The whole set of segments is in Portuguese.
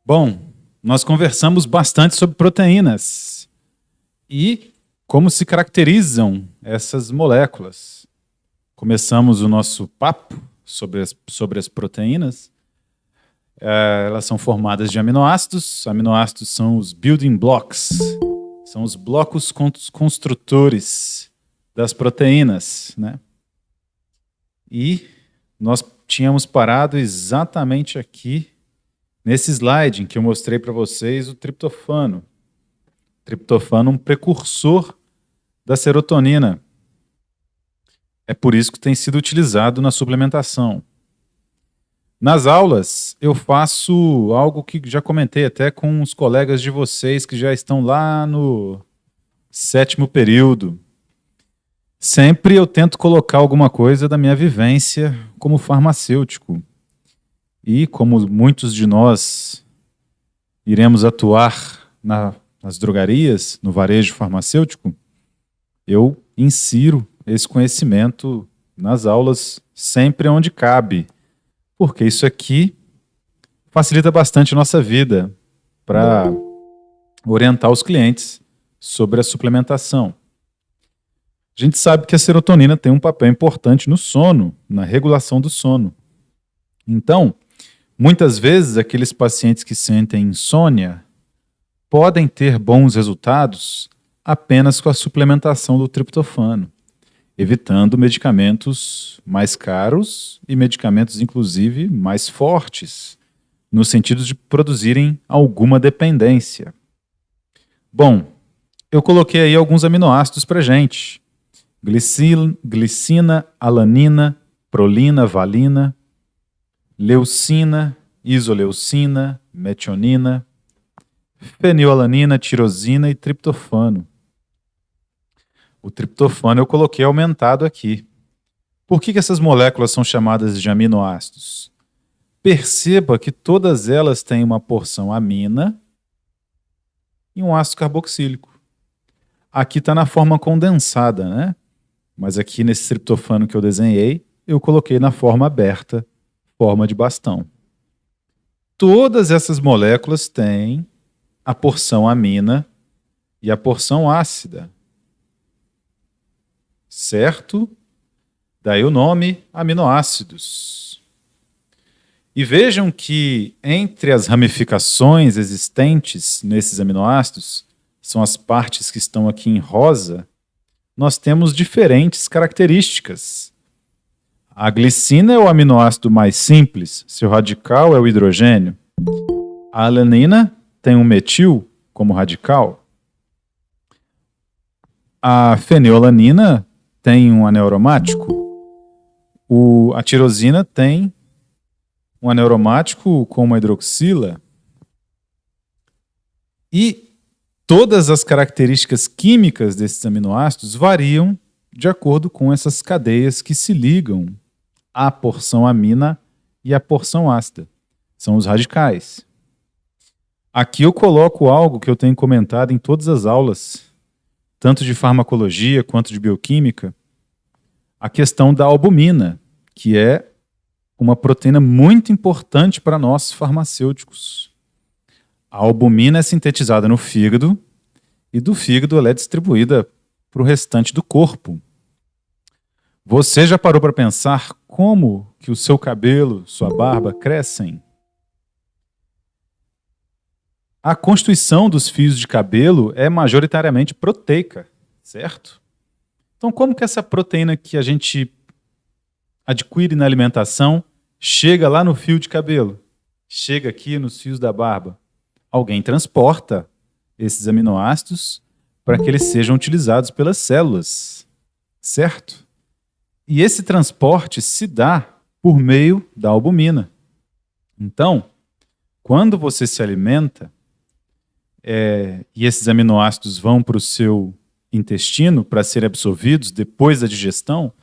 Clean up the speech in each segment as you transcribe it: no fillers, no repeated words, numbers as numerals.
Bom, nós conversamos bastante sobre proteínas e como se caracterizam essas moléculas. Começamos o nosso papo sobre as proteínas. Elas são formadas de aminoácidos. Aminoácidos são os building blocks, são os blocos construtores das proteínas, né? E nós tínhamos parado exatamente aqui, nesse slide em que eu mostrei para vocês o triptofano. Triptofano, um precursor da serotonina. É por isso que tem sido utilizado na suplementação. Nas aulas, eu faço algo que já comentei até com os colegas de vocês que já estão lá no 7º período. Sempre eu tento colocar alguma coisa da minha vivência como farmacêutico. E como muitos de nós iremos atuar nas drogarias, no varejo farmacêutico, eu insiro esse conhecimento nas aulas sempre onde cabe, porque isso aqui facilita bastante a nossa vida para orientar os clientes sobre a suplementação. A gente sabe que a serotonina tem um papel importante no sono, na regulação do sono. Então, muitas vezes, aqueles pacientes que sentem insônia podem ter bons resultados apenas com a suplementação do triptofano, evitando medicamentos mais caros e medicamentos, inclusive, mais fortes, no sentido de produzirem alguma dependência. Bom, eu coloquei aí alguns aminoácidos para gente. Glicina, alanina, prolina, valina, leucina, isoleucina, metionina, fenilalanina, tirosina e triptofano. O triptofano eu coloquei aumentado aqui. Por que essas moléculas são chamadas de aminoácidos? Perceba que todas elas têm uma porção amina e um ácido carboxílico. Aqui está na forma condensada, né? Mas aqui nesse triptofano que eu desenhei, eu coloquei na forma aberta, forma de bastão. Todas essas moléculas têm a porção amina e a porção ácida. Certo? Daí o nome aminoácidos. E vejam que entre as ramificações existentes nesses aminoácidos, são as partes que estão aqui em rosa, nós temos diferentes características. A glicina é o aminoácido mais simples, seu radical é o hidrogênio. A alanina tem um metil como radical. A fenilalanina tem um anel aromático. A tirosina tem um anel aromático com uma hidroxila. E todas as características químicas desses aminoácidos variam de acordo com essas cadeias que se ligam à porção amina e à porção ácida. São os radicais. Aqui eu coloco algo que eu tenho comentado em todas as aulas, tanto de farmacologia quanto de bioquímica, a questão da albumina, que é uma proteína muito importante para nós farmacêuticos. A albumina é sintetizada no fígado e do fígado ela é distribuída para o restante do corpo. Você já parou para pensar como que o seu cabelo, sua barba crescem? A constituição dos fios de cabelo é majoritariamente proteica, certo? Então, como que essa proteína que a gente adquire na alimentação chega lá no fio de cabelo? Chega aqui nos fios da barba? Alguém transporta esses aminoácidos para que eles sejam utilizados pelas células, certo? E esse transporte se dá por meio da albumina. Então, quando você se alimenta e esses aminoácidos vão para o seu intestino para serem absorvidos depois da digestão,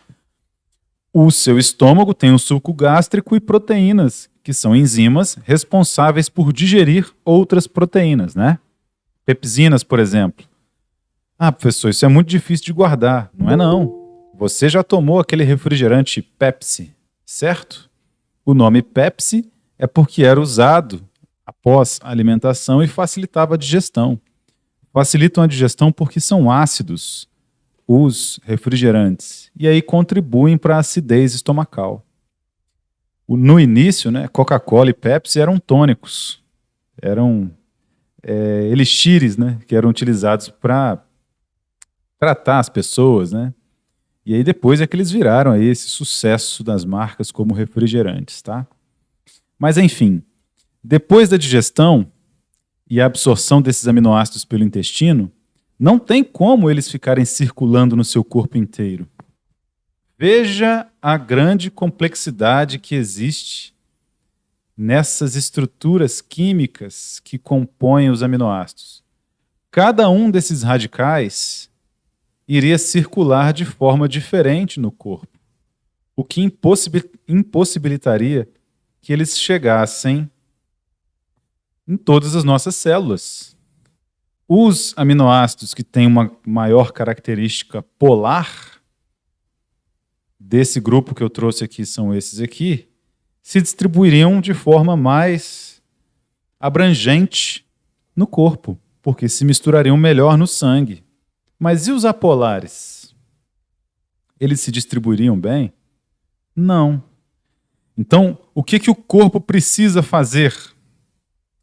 o seu estômago tem um suco gástrico e proteínas, que são enzimas responsáveis por digerir outras proteínas, né? Pepsinas, por exemplo. Ah, professor, isso é muito difícil de guardar. Não é não. Você já tomou aquele refrigerante Pepsi, certo? O nome Pepsi é porque era usado após a alimentação e facilitava a digestão. Facilitam a digestão porque são ácidos os refrigerantes e aí contribuem para a acidez estomacal. No início, né, Coca-Cola e Pepsi eram tônicos, eram elixires, né, que eram utilizados para tratar as pessoas, né? E aí depois é que eles viraram aí esse sucesso das marcas como refrigerantes, tá? Mas enfim, depois da digestão e a absorção desses aminoácidos pelo intestino, não tem como eles ficarem circulando no seu corpo inteiro. Veja a grande complexidade que existe nessas estruturas químicas que compõem os aminoácidos. Cada um desses radicais iria circular de forma diferente no corpo, o que impossibilitaria que eles chegassem em todas as nossas células. Os aminoácidos que têm uma maior característica polar, desse grupo que eu trouxe aqui, são esses aqui, se distribuiriam de forma mais abrangente no corpo, porque se misturariam melhor no sangue. Mas e os apolares? Eles se distribuiriam bem? Não. Então, o que o corpo precisa fazer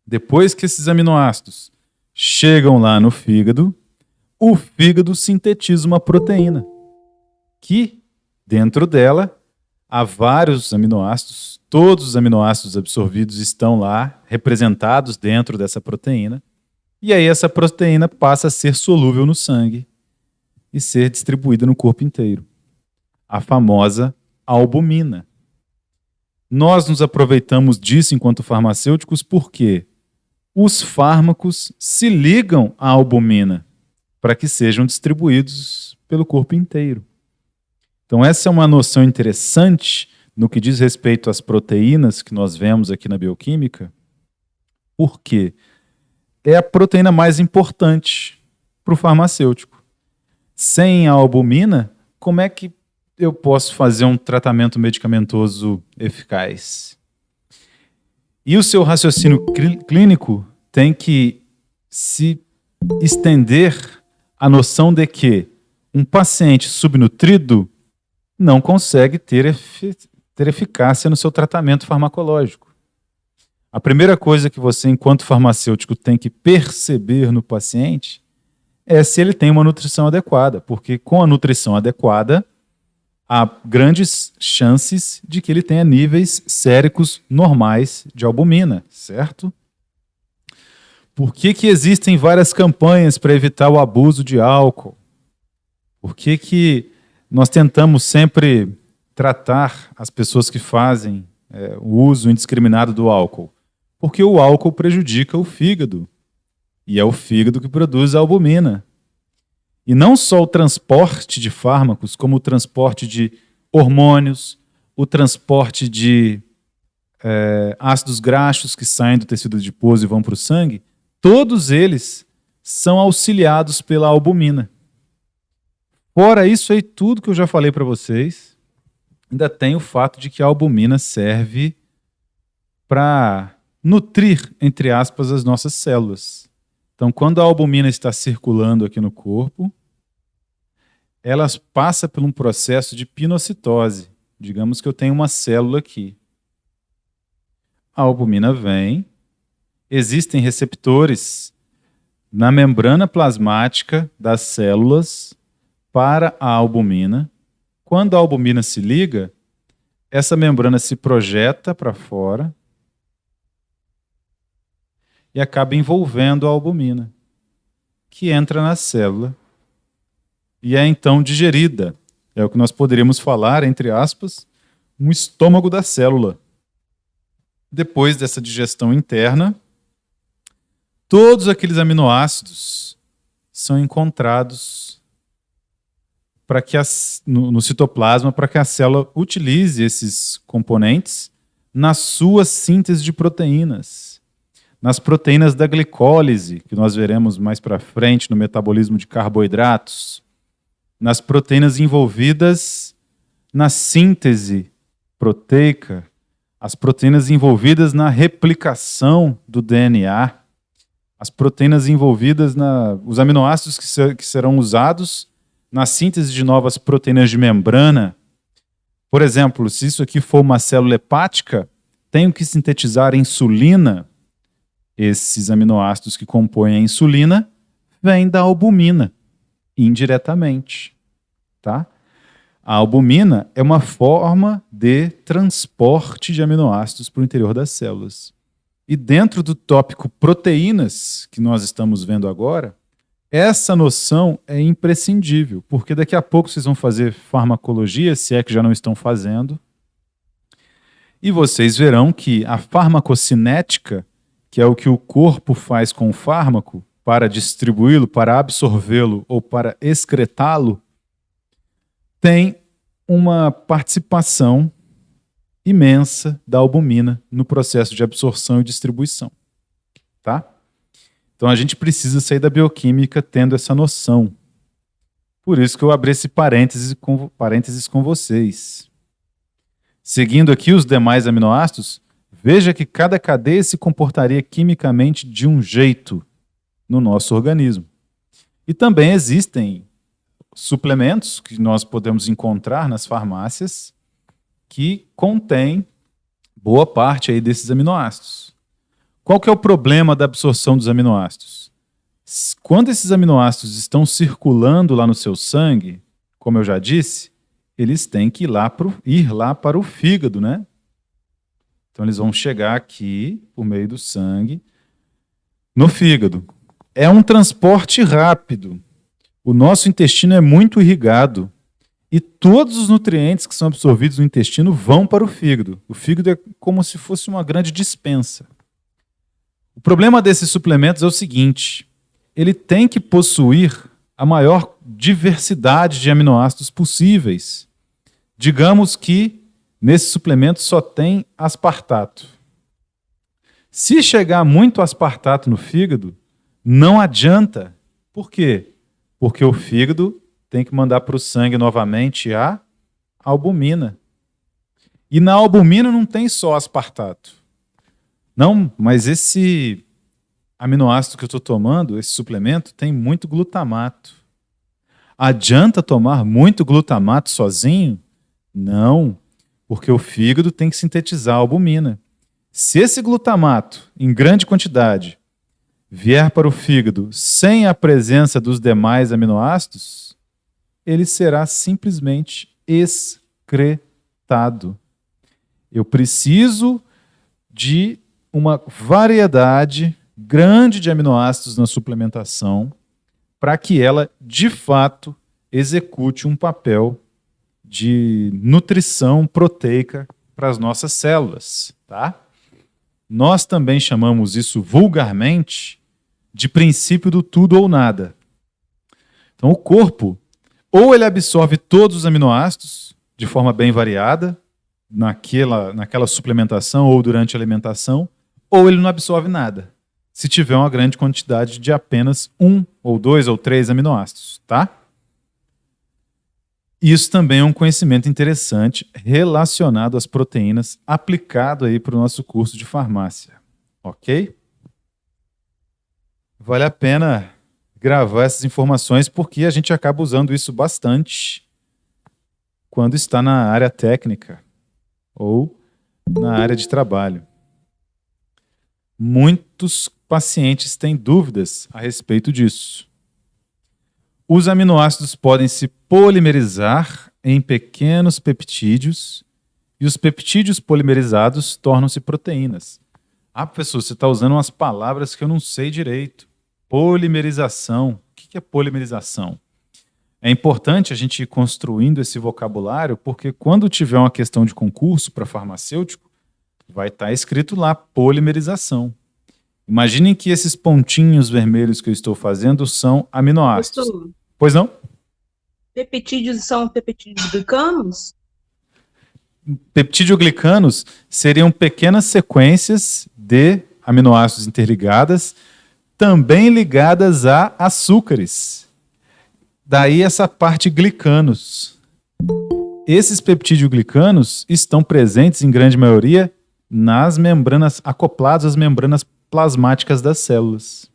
depois que esses aminoácidos chegam lá no fígado? O fígado sintetiza uma proteína que, dentro dela, há vários aminoácidos. Todos os aminoácidos absorvidos estão lá, representados dentro dessa proteína. E aí essa proteína passa a ser solúvel no sangue e ser distribuída no corpo inteiro. A famosa albumina. Nós nos aproveitamos disso enquanto farmacêuticos porque os fármacos se ligam à albumina para que sejam distribuídos pelo corpo inteiro. Então essa é uma noção interessante no que diz respeito às proteínas que nós vemos aqui na bioquímica, porque é a proteína mais importante para o farmacêutico. Sem a albumina, como é que eu posso fazer um tratamento medicamentoso eficaz? E o seu raciocínio clínico tem que se estender à noção de que um paciente subnutrido não consegue ter eficácia no seu tratamento farmacológico. A primeira coisa que você, enquanto farmacêutico, tem que perceber no paciente é se ele tem uma nutrição adequada, porque com a nutrição adequada, há grandes chances de que ele tenha níveis séricos normais de albumina, certo? Por que existem várias campanhas para evitar o abuso de álcool? Por que nós tentamos sempre tratar as pessoas que fazem o uso indiscriminado do álcool? Porque o álcool prejudica o fígado. E é o fígado que produz a albumina. E não só o transporte de fármacos, como o transporte de hormônios, o transporte de ácidos graxos que saem do tecido adiposo e vão para o sangue, todos eles são auxiliados pela albumina. Fora isso aí, tudo que eu já falei para vocês, ainda tem o fato de que a albumina serve para nutrir, entre aspas, as nossas células. Então, quando a albumina está circulando aqui no corpo, ela passa por um processo de pinocitose. Digamos que eu tenho uma célula aqui. A albumina vem, existem receptores na membrana plasmática das células para a albumina. Quando a albumina se liga, essa membrana se projeta para fora e acaba envolvendo a albumina, que entra na célula e é então digerida. É o que nós poderíamos falar, entre aspas, um estômago da célula. Depois dessa digestão interna, todos aqueles aminoácidos são encontrados no citoplasma para que a célula utilize esses componentes na sua síntese de proteínas. Nas proteínas da glicólise, que nós veremos mais para frente no metabolismo de carboidratos, nas proteínas envolvidas na síntese proteica, as proteínas envolvidas na replicação do DNA, as proteínas envolvidas os aminoácidos que serão usados na síntese de novas proteínas de membrana. Por exemplo, se isso aqui for uma célula hepática, tenho que sintetizar insulina. Esses aminoácidos que compõem a insulina vêm da albumina, indiretamente. Tá? A albumina é uma forma de transporte de aminoácidos para o interior das células. E dentro do tópico proteínas, que nós estamos vendo agora, essa noção é imprescindível, porque daqui a pouco vocês vão fazer farmacologia, se é que já não estão fazendo, e vocês verão que a farmacocinética, que é o que o corpo faz com o fármaco para distribuí-lo, para absorvê-lo ou para excretá-lo, tem uma participação imensa da albumina no processo de absorção e distribuição. Tá? Então a gente precisa sair da bioquímica tendo essa noção. Por isso que eu abri esse parênteses com vocês. Seguindo aqui os demais aminoácidos, veja que cada cadeia se comportaria quimicamente de um jeito no nosso organismo. E também existem suplementos que nós podemos encontrar nas farmácias que contêm boa parte aí desses aminoácidos. Qual que é o problema da absorção dos aminoácidos? Quando esses aminoácidos estão circulando lá no seu sangue, como eu já disse, eles têm que ir lá para o fígado, né? Então eles vão chegar aqui, por meio do sangue, no fígado. É um transporte rápido. O nosso intestino é muito irrigado e todos os nutrientes que são absorvidos no intestino vão para o fígado. O fígado é como se fosse uma grande despensa. O problema desses suplementos é o seguinte: ele tem que possuir a maior diversidade de aminoácidos possíveis. Digamos que nesse suplemento só tem aspartato. Se chegar muito aspartato no fígado, não adianta. Por quê? Porque o fígado tem que mandar para o sangue novamente a albumina. E na albumina não tem só aspartato. Não, mas esse aminoácido que eu estou tomando, esse suplemento, tem muito glutamato. Adianta tomar muito glutamato sozinho? Não, porque o fígado tem que sintetizar a albumina. Se esse glutamato, em grande quantidade, vier para o fígado sem a presença dos demais aminoácidos, ele será simplesmente excretado. Eu preciso de uma variedade grande de aminoácidos na suplementação para que ela, de fato, execute um papel de nutrição proteica para as nossas células. Tá? Nós também chamamos isso vulgarmente de princípio do tudo ou nada. Então o corpo, ou ele absorve todos os aminoácidos de forma bem variada, naquela suplementação ou durante a alimentação, ou ele não absorve nada, se tiver uma grande quantidade de apenas 1 ou 2 ou 3 aminoácidos. Tá? Isso também é um conhecimento interessante relacionado às proteínas, aplicado aí para o nosso curso de farmácia. Ok? Vale a pena gravar essas informações porque a gente acaba usando isso bastante quando está na área técnica ou na área de trabalho. Muitos pacientes têm dúvidas a respeito disso. Os aminoácidos podem se polimerizar em pequenos peptídeos e os peptídeos polimerizados tornam-se proteínas. Ah, professor, você está usando umas palavras que eu não sei direito. Polimerização. O que é polimerização? É importante a gente ir construindo esse vocabulário porque quando tiver uma questão de concurso para farmacêutico, vai estar escrito lá polimerização. Imaginem que esses pontinhos vermelhos que eu estou fazendo são aminoácidos. Pois não? Peptídeos são peptídeos glicanos? Peptídeo-glicanos seriam pequenas sequências de aminoácidos interligadas, também ligadas a açúcares. Daí essa parte glicanos. Esses peptídeo-glicanos estão presentes em grande maioria nas membranas, acoplados às membranas plasmáticas das células.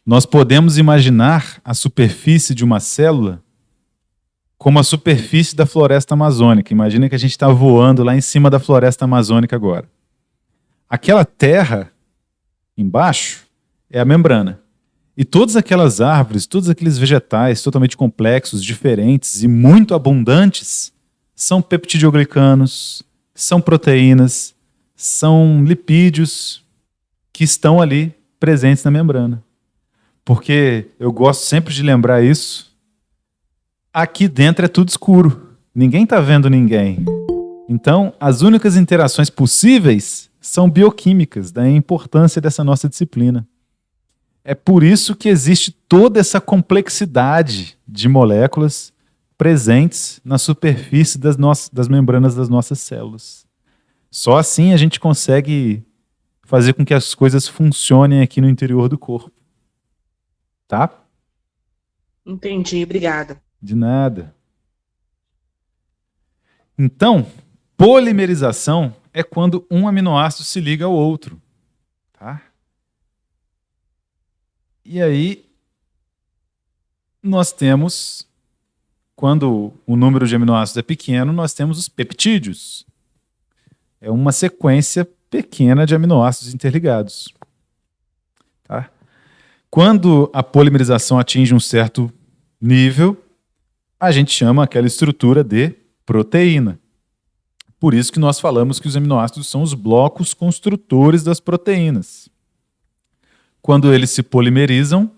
Nós podemos imaginar a superfície de uma célula como a superfície da floresta amazônica. Imagina que a gente está voando lá em cima da floresta amazônica agora. Aquela terra embaixo é a membrana. E todas aquelas árvores, todos aqueles vegetais totalmente complexos, diferentes e muito abundantes são peptidoglicanos, são proteínas, são lipídios que estão ali presentes na membrana. Porque eu gosto sempre de lembrar isso. Aqui dentro é tudo escuro. Ninguém está vendo ninguém. Então, as únicas interações possíveis são bioquímicas, daí a importância dessa nossa disciplina. É por isso que existe toda essa complexidade de moléculas presentes na superfície das membranas das nossas células. Só assim a gente consegue fazer com que as coisas funcionem aqui no interior do corpo. Tá? Entendi, obrigada. De nada. Então, polimerização é quando um aminoácido se liga ao outro. Tá? E aí, nós temos, quando o número de aminoácidos é pequeno, nós temos os peptídeos. É uma sequência pequena de aminoácidos interligados. Tá? Quando a polimerização atinge um certo nível, a gente chama aquela estrutura de proteína. Por isso que nós falamos que os aminoácidos são os blocos construtores das proteínas. Quando eles se polimerizam,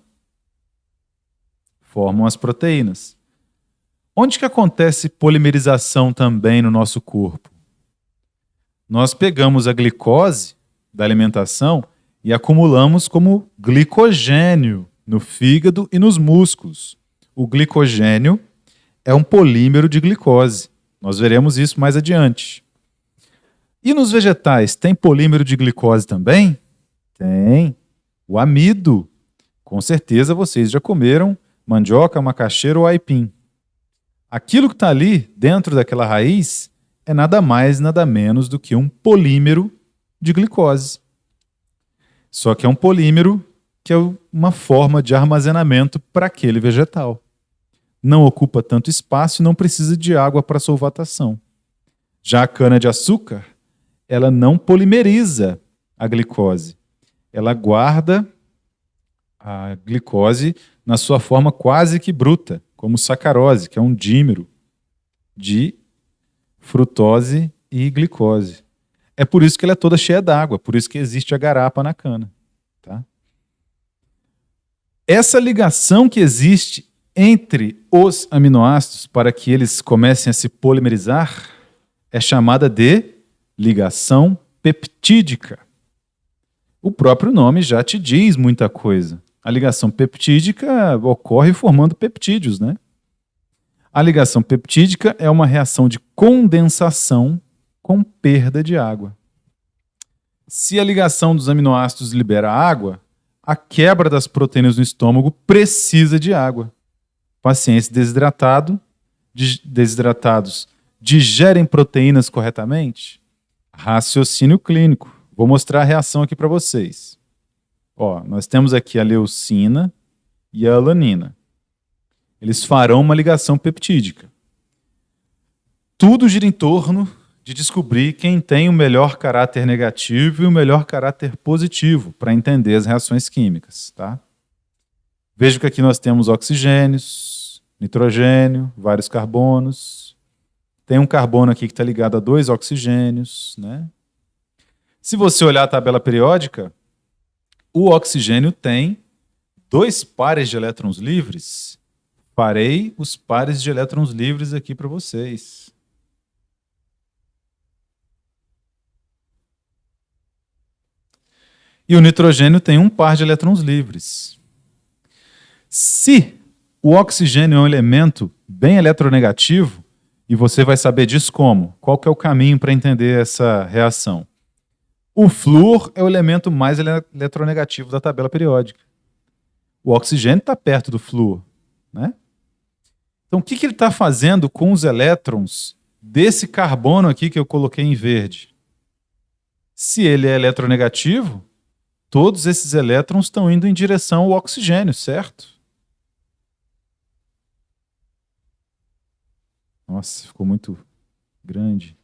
formam as proteínas. Onde que acontece polimerização também no nosso corpo? Nós pegamos a glicose da alimentação e acumulamos como glicogênio no fígado e nos músculos. O glicogênio é um polímero de glicose. Nós veremos isso mais adiante. E nos vegetais, tem polímero de glicose também? Tem. O amido. Com certeza vocês já comeram mandioca, macaxeira ou aipim. Aquilo que está ali dentro daquela raiz é nada mais, nada menos do que um polímero de glicose. Só que é um polímero que é uma forma de armazenamento para aquele vegetal. Não ocupa tanto espaço e não precisa de água para solvatação. Já a cana-de-açúcar, ela não polimeriza a glicose. Ela guarda a glicose na sua forma quase que bruta, como sacarose, que é um dímero de frutose e glicose. É por isso que ela é toda cheia d'água, por isso que existe a garapa na cana. Tá? Essa ligação que existe entre os aminoácidos para que eles comecem a se polimerizar é chamada de ligação peptídica. O próprio nome já te diz muita coisa. A ligação peptídica ocorre formando peptídeos, né? A ligação peptídica é uma reação de condensação com perda de água. Se a ligação dos aminoácidos libera água, a quebra das proteínas no estômago precisa de água. Pacientes desidratados digerem proteínas corretamente? Raciocínio clínico. Vou mostrar a reação aqui para vocês. Ó, nós temos aqui a leucina e a alanina. Eles farão uma ligação peptídica. Tudo gira em torno de descobrir quem tem o melhor caráter negativo e o melhor caráter positivo para entender as reações químicas. Tá? Veja que aqui nós temos oxigênios, nitrogênio, vários carbonos. Tem um carbono aqui que está ligado a 2 oxigênios, né? Se você olhar a tabela periódica, o oxigênio tem 2 pares de elétrons livres. Parei os pares de elétrons livres aqui para vocês. E o nitrogênio tem 1 par de elétrons livres. Se o oxigênio é um elemento bem eletronegativo, e você vai saber disso como? Qual que é o caminho para entender essa reação? O flúor é o elemento mais eletronegativo da tabela periódica. O oxigênio está perto do flúor, né? Então, o que ele está fazendo com os elétrons desse carbono aqui que eu coloquei em verde? Se ele é eletronegativo, todos esses elétrons estão indo em direção ao oxigênio, certo? Nossa, ficou muito grande.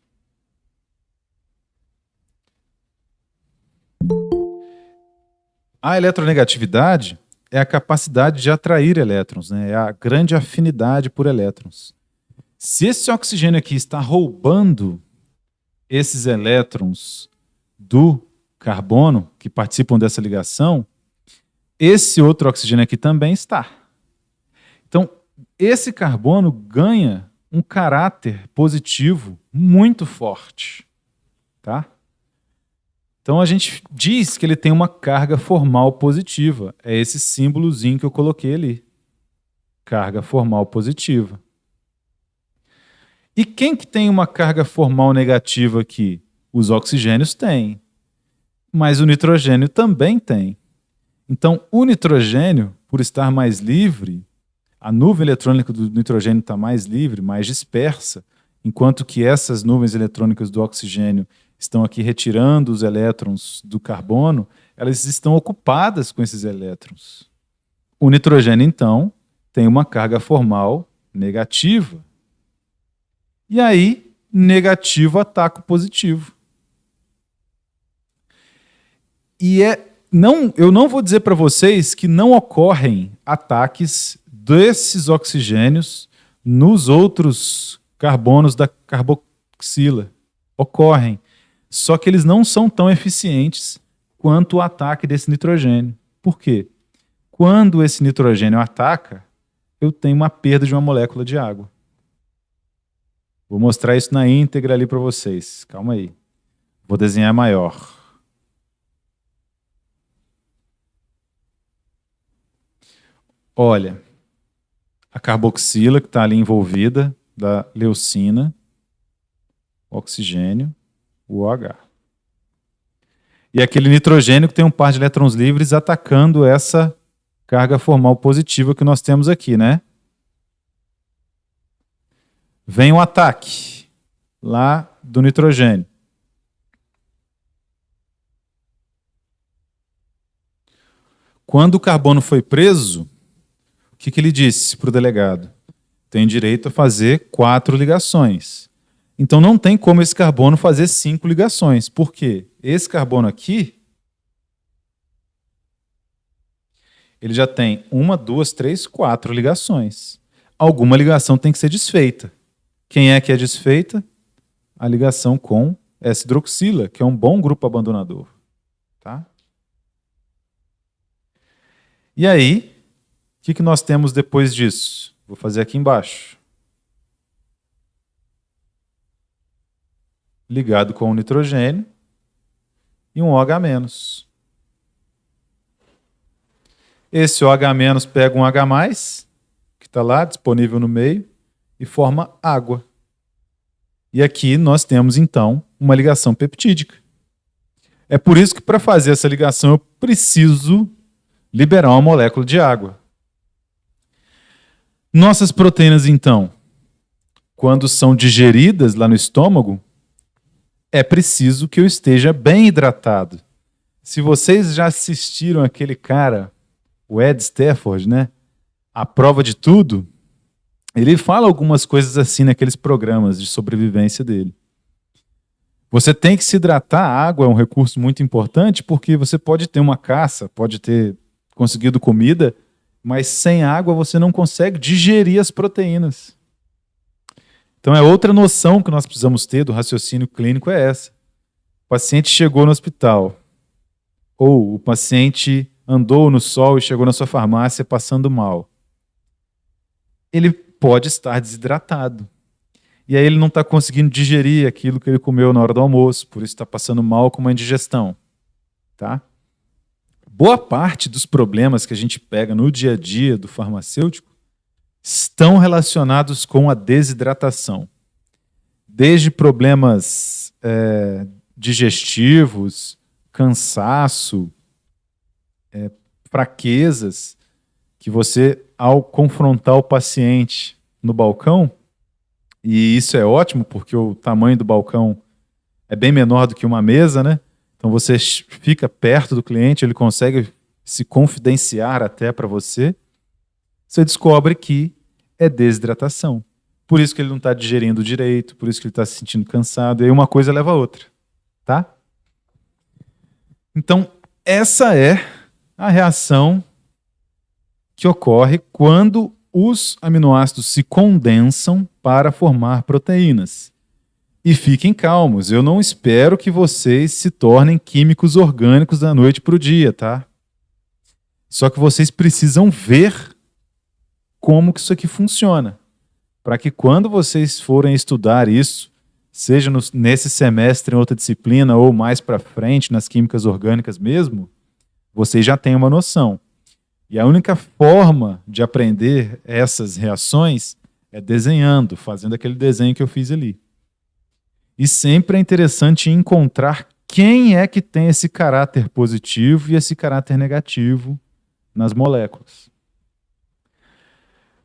A eletronegatividade é a capacidade de atrair elétrons, né? É a grande afinidade por elétrons. Se esse oxigênio aqui está roubando esses elétrons do carbono que participam dessa ligação, esse outro oxigênio aqui também está. Então, esse carbono ganha um caráter positivo muito forte, tá? Então a gente diz que ele tem uma carga formal positiva. É esse símbolozinho que eu coloquei ali. Carga formal positiva. E quem que tem uma carga formal negativa aqui? Os oxigênios têm. Mas o nitrogênio também tem. Então o nitrogênio, por estar mais livre, a nuvem eletrônica do nitrogênio está mais livre, mais dispersa, enquanto que essas nuvens eletrônicas do oxigênio estão aqui retirando os elétrons do carbono, elas estão ocupadas com esses elétrons. O nitrogênio, então, tem uma carga formal negativa. E aí, negativo ataca o positivo. E eu não vou dizer para vocês que não ocorrem ataques desses oxigênios nos outros carbonos da carboxila. Ocorrem. Só que eles não são tão eficientes quanto o ataque desse nitrogênio. Por quê? Quando esse nitrogênio ataca, eu tenho uma perda de uma molécula de água. Vou mostrar isso na íntegra ali para vocês. Calma aí. Vou desenhar maior. Olha, a carboxila que está ali envolvida, da leucina, oxigênio, o OH. E aquele nitrogênio que tem um par de elétrons livres atacando essa carga formal positiva que nós temos aqui, né? Vem o ataque lá do nitrogênio. Quando o carbono foi preso, o que ele disse para o delegado? Tem direito a fazer 4 ligações. Então não tem como esse carbono fazer 5 ligações. Por quê? Esse carbono aqui, ele já tem 1, 2, 3, 4 ligações. Alguma ligação tem que ser desfeita. Quem é que é desfeita? A ligação com S-hidroxila, que é um bom grupo abandonador. Tá? E aí, o que nós temos depois disso? Vou fazer aqui embaixo. Ligado com o nitrogênio e um OH-. Esse OH- pega um H+, que está lá, disponível no meio, e forma água. E aqui nós temos, então, uma ligação peptídica. É por isso que, para fazer essa ligação, eu preciso liberar uma molécula de água. Nossas proteínas, então, quando são digeridas lá no estômago, é preciso que eu esteja bem hidratado. Se vocês já assistiram aquele cara, o Ed Stafford, né? A Prova de Tudo, ele fala algumas coisas assim naqueles programas de sobrevivência dele. Você tem que se hidratar, a água é um recurso muito importante, porque você pode ter uma caça, pode ter conseguido comida, mas sem água você não consegue digerir as proteínas. Então é outra noção que nós precisamos ter do raciocínio clínico, é essa. O paciente chegou no hospital, ou o paciente andou no sol e chegou na sua farmácia passando mal. Ele pode estar desidratado. E aí ele não está conseguindo digerir aquilo que ele comeu na hora do almoço, por isso está passando mal com uma indigestão. Tá? Boa parte dos problemas que a gente pega no dia a dia do farmacêutico estão relacionados com a desidratação. Desde problemas digestivos, cansaço, fraquezas, que você, ao confrontar o paciente no balcão, e isso é ótimo porque o tamanho do balcão é bem menor do que uma mesa, né? Então você fica perto do cliente, ele consegue se confidenciar até para você. Você descobre que é desidratação. Por isso que ele não está digerindo direito, por isso que ele está se sentindo cansado. E aí uma coisa leva a outra, tá? Então, essa é a reação que ocorre quando os aminoácidos se condensam para formar proteínas. E fiquem calmos, eu não espero que vocês se tornem químicos orgânicos da noite para o dia, tá? Só que vocês precisam ver como que isso aqui funciona, para que quando vocês forem estudar isso, seja nesse semestre em outra disciplina ou mais para frente, nas químicas orgânicas mesmo, vocês já tenham uma noção. E a única forma de aprender essas reações é desenhando, fazendo aquele desenho que eu fiz ali. E sempre é interessante encontrar quem é que tem esse caráter positivo e esse caráter negativo nas moléculas.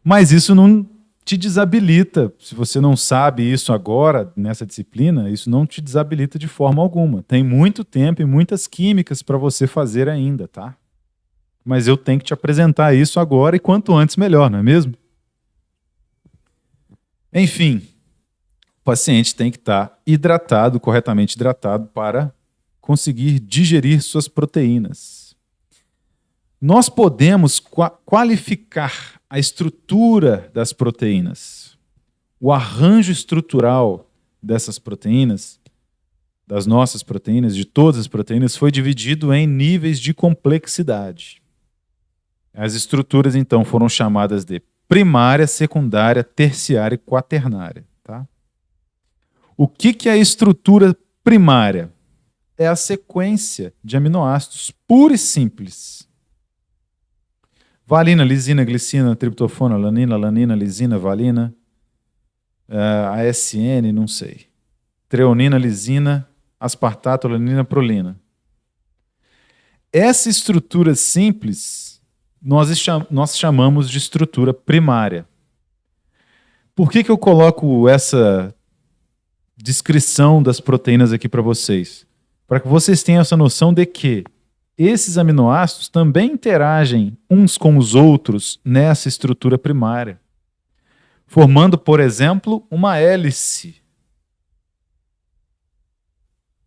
Mas isso não te desabilita. Se você não sabe isso agora, nessa disciplina, isso não te desabilita de forma alguma. Tem muito tempo e muitas químicas para você fazer ainda, tá? Mas eu tenho que te apresentar isso agora e quanto antes melhor, não é mesmo? Enfim, o paciente tem que estar hidratado, corretamente hidratado, para conseguir digerir suas proteínas. Nós podemos qualificar a estrutura das proteínas, o arranjo estrutural dessas proteínas, das nossas proteínas, de todas as proteínas, foi dividido em níveis de complexidade. As estruturas, então, foram chamadas de primária, secundária, terciária e quaternária. Tá? O que é a estrutura primária? É a sequência de aminoácidos pura e simples. Valina, lisina, glicina, triptofano, alanina, lisina, valina, ASN, não sei. Treonina, lisina, aspartato, alanina, prolina. Essa estrutura simples nós chamamos de estrutura primária. Por que eu coloco essa descrição das proteínas aqui para vocês? Para que vocês tenham essa noção de que esses aminoácidos também interagem uns com os outros nessa estrutura primária, formando, por exemplo, uma hélice.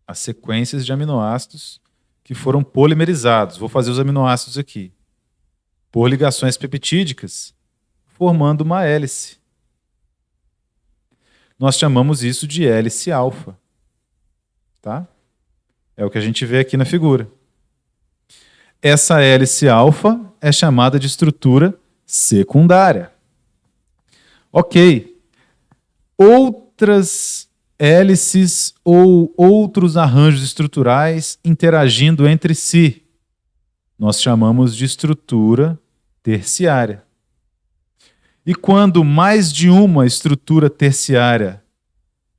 As sequências de aminoácidos que foram polimerizados. Vou fazer os aminoácidos aqui. Por ligações peptídicas, formando uma hélice. Nós chamamos isso de hélice alfa. Tá? É o que a gente vê aqui na figura. Essa hélice alfa é chamada de estrutura secundária. Ok. Outras hélices ou outros arranjos estruturais interagindo entre si, nós chamamos de estrutura terciária. E quando mais de uma estrutura terciária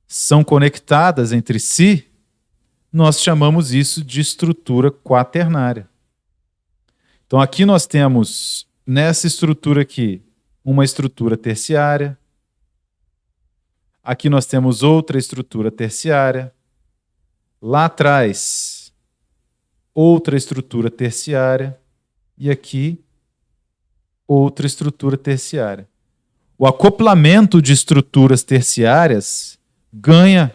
são conectadas entre si, nós chamamos isso de estrutura quaternária. Então aqui nós temos, nessa estrutura aqui, uma estrutura terciária. Aqui nós temos outra estrutura terciária. Lá atrás, outra estrutura terciária. E aqui, outra estrutura terciária. O acoplamento de estruturas terciárias ganha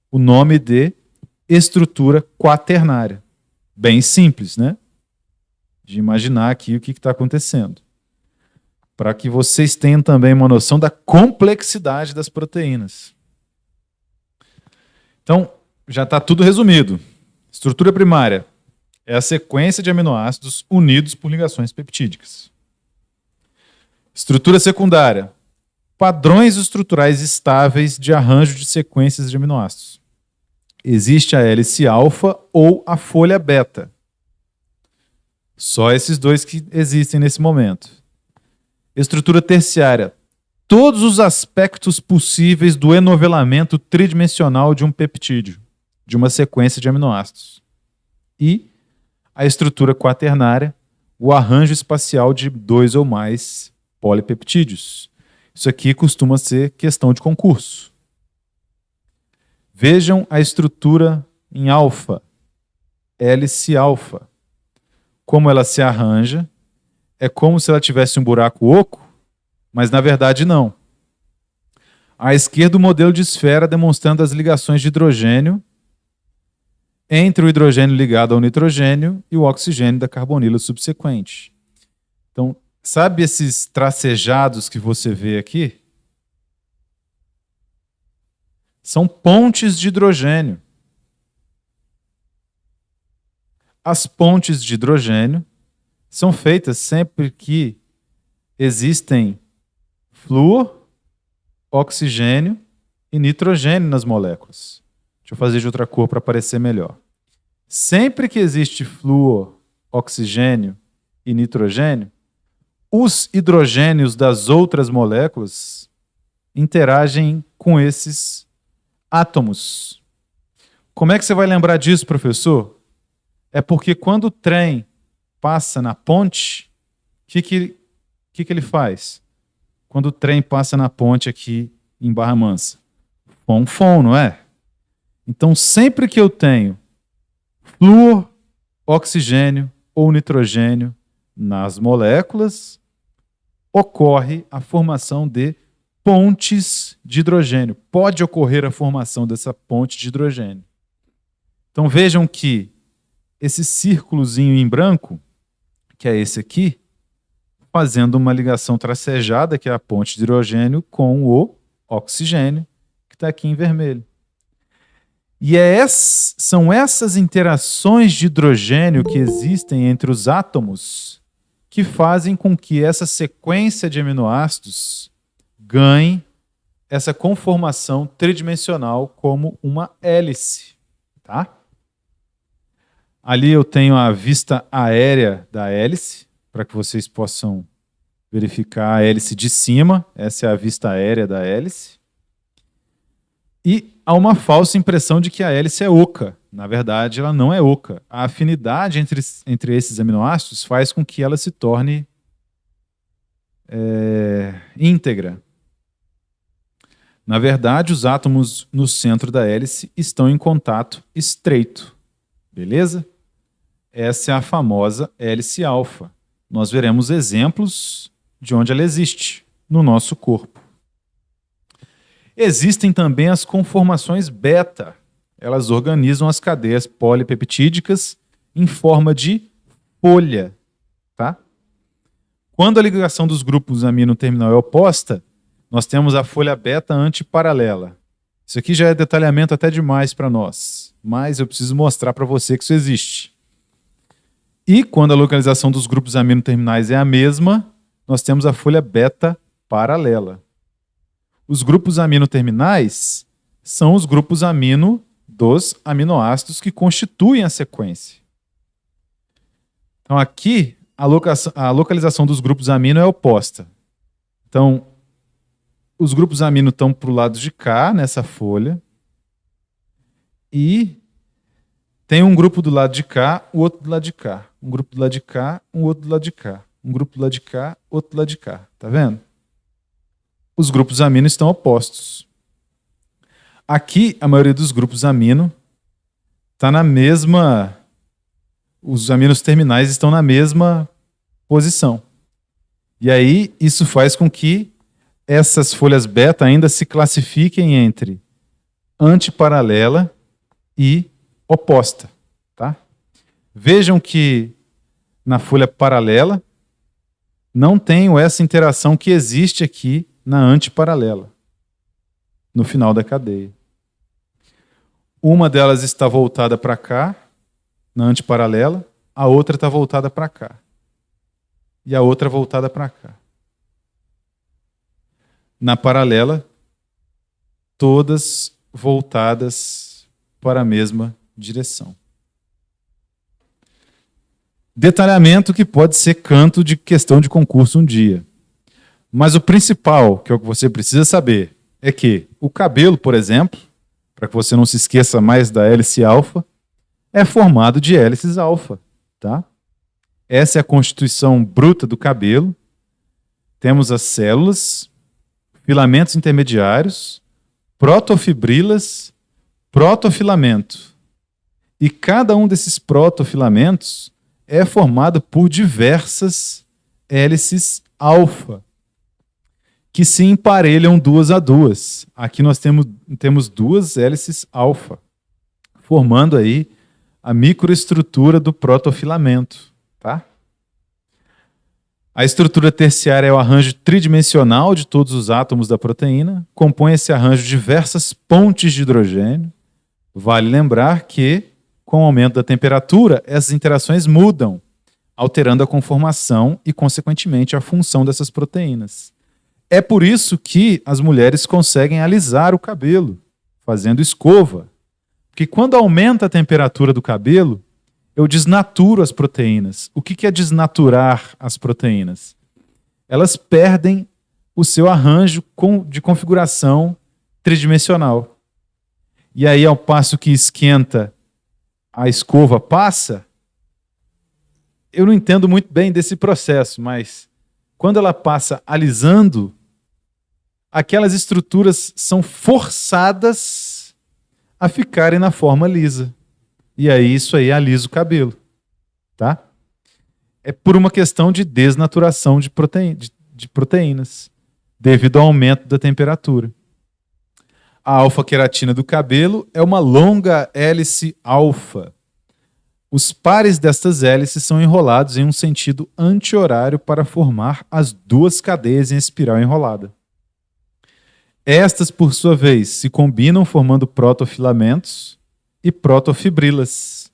o nome de estrutura quaternária. Bem simples, né? De imaginar aqui o que está acontecendo. Para que vocês tenham também uma noção da complexidade das proteínas. Então, já está tudo resumido. Estrutura primária é a sequência de aminoácidos unidos por ligações peptídicas. Estrutura secundária, padrões estruturais estáveis de arranjo de sequências de aminoácidos. Existe a hélice alfa ou a folha beta. Só esses dois que existem nesse momento. Estrutura terciária, todos os aspectos possíveis do enovelamento tridimensional de um peptídeo, de uma sequência de aminoácidos. E a estrutura quaternária, o arranjo espacial de 2 ou mais polipeptídeos. Isso aqui costuma ser questão de concurso. Vejam a estrutura em alfa. hélice alfa. Como ela se arranja? É como se ela tivesse um buraco oco, mas na verdade não. À esquerda, o modelo de esfera demonstrando as ligações de hidrogênio entre o hidrogênio ligado ao nitrogênio e o oxigênio da carbonila subsequente. Então, sabe esses tracejados que você vê aqui? São pontes de hidrogênio. As pontes de hidrogênio são feitas sempre que existem flúor, oxigênio e nitrogênio nas moléculas. Deixa eu fazer de outra cor para parecer melhor. Sempre que existe flúor, oxigênio e nitrogênio, os hidrogênios das outras moléculas interagem com esses átomos. Como é que você vai lembrar disso, professor? É porque quando o trem passa na ponte, o que ele faz? Quando o trem passa na ponte aqui em Barra Mansa? Fom, não é? Então, sempre que eu tenho flúor, oxigênio ou nitrogênio nas moléculas, ocorre a formação de pontes de hidrogênio. Pode ocorrer a formação dessa ponte de hidrogênio. Então, vejam que esse círculozinho em branco, que é esse aqui, fazendo uma ligação tracejada, que é a ponte de hidrogênio, com o oxigênio, que está aqui em vermelho. E são essas interações de hidrogênio que existem entre os átomos que fazem com que essa sequência de aminoácidos ganhe essa conformação tridimensional como uma hélice. Tá? Ali eu tenho a vista aérea da hélice, para que vocês possam verificar a hélice de cima. Essa é a vista aérea da hélice. E há uma falsa impressão de que a hélice é oca. Na verdade, ela não é oca. A afinidade entre esses aminoácidos faz com que ela se torne íntegra. Na verdade, os átomos no centro da hélice estão em contato estreito. Beleza? Essa é a famosa hélice alfa. Nós veremos exemplos de onde ela existe no nosso corpo. Existem também as conformações beta. Elas organizam as cadeias polipeptídicas em forma de folha. Tá? Quando a ligação dos grupos amino terminal é oposta, nós temos a folha beta antiparalela. Isso aqui já é detalhamento até demais para nós, mas eu preciso mostrar para você que isso existe. E quando a localização dos grupos amino terminais é a mesma, nós temos a folha beta paralela. Os grupos amino terminais são os grupos amino dos aminoácidos que constituem a sequência. Então aqui a localização dos grupos amino é oposta. Então os grupos amino estão para o lado de cá, nessa folha, e tem um grupo do lado de cá, o outro do lado de cá. Um grupo do lado de cá, um outro do lado de cá. Um grupo do lado de cá, outro do lado de cá. Tá vendo? Os grupos amino estão opostos. Aqui, a maioria dos grupos amino está na mesma... Os aminos terminais estão na mesma posição. E aí, isso faz com que essas folhas beta ainda se classifiquem entre antiparalela e oposta. Tá? Vejam que na folha paralela não tenho essa interação que existe aqui na antiparalela, no final da cadeia. Uma delas está voltada para cá, na antiparalela, a outra está voltada para cá. E a outra voltada para cá. Na paralela, todas voltadas para a mesma direção. Detalhamento que pode ser canto de questão de concurso um dia. Mas o principal, que é o que você precisa saber, é que o cabelo, por exemplo, para que você não se esqueça mais da hélice alfa, é formado de hélices alfa. Tá? Essa é a constituição bruta do cabelo. Temos as células, filamentos intermediários, protofibrilas, protofilamento. E cada um desses protofilamentos é formado por diversas hélices alfa, que se emparelham duas a duas. Aqui nós temos duas hélices alfa, formando aí a microestrutura do protofilamento. Tá? A estrutura terciária é o arranjo tridimensional de todos os átomos da proteína. Compõe esse arranjo diversas pontes de hidrogênio. Vale lembrar que, com o aumento da temperatura, essas interações mudam, alterando a conformação e, consequentemente, a função dessas proteínas. É por isso que as mulheres conseguem alisar o cabelo, fazendo escova. Porque quando aumenta a temperatura do cabelo, eu desnaturo as proteínas. O que é desnaturar as proteínas? Elas perdem o seu arranjo de configuração tridimensional. E aí, ao passo que esquenta, a escova passa. Eu não entendo muito bem desse processo, mas quando ela passa alisando, aquelas estruturas são forçadas a ficarem na forma lisa. E aí isso aí alisa o cabelo. Tá? É por uma questão de desnaturação de proteínas, devido ao aumento da temperatura. A alfa-queratina do cabelo é uma longa hélice alfa. Os pares destas hélices são enrolados em um sentido anti-horário para formar as duas cadeias em espiral enrolada. Estas, por sua vez, se combinam formando protofilamentos e protofibrilas.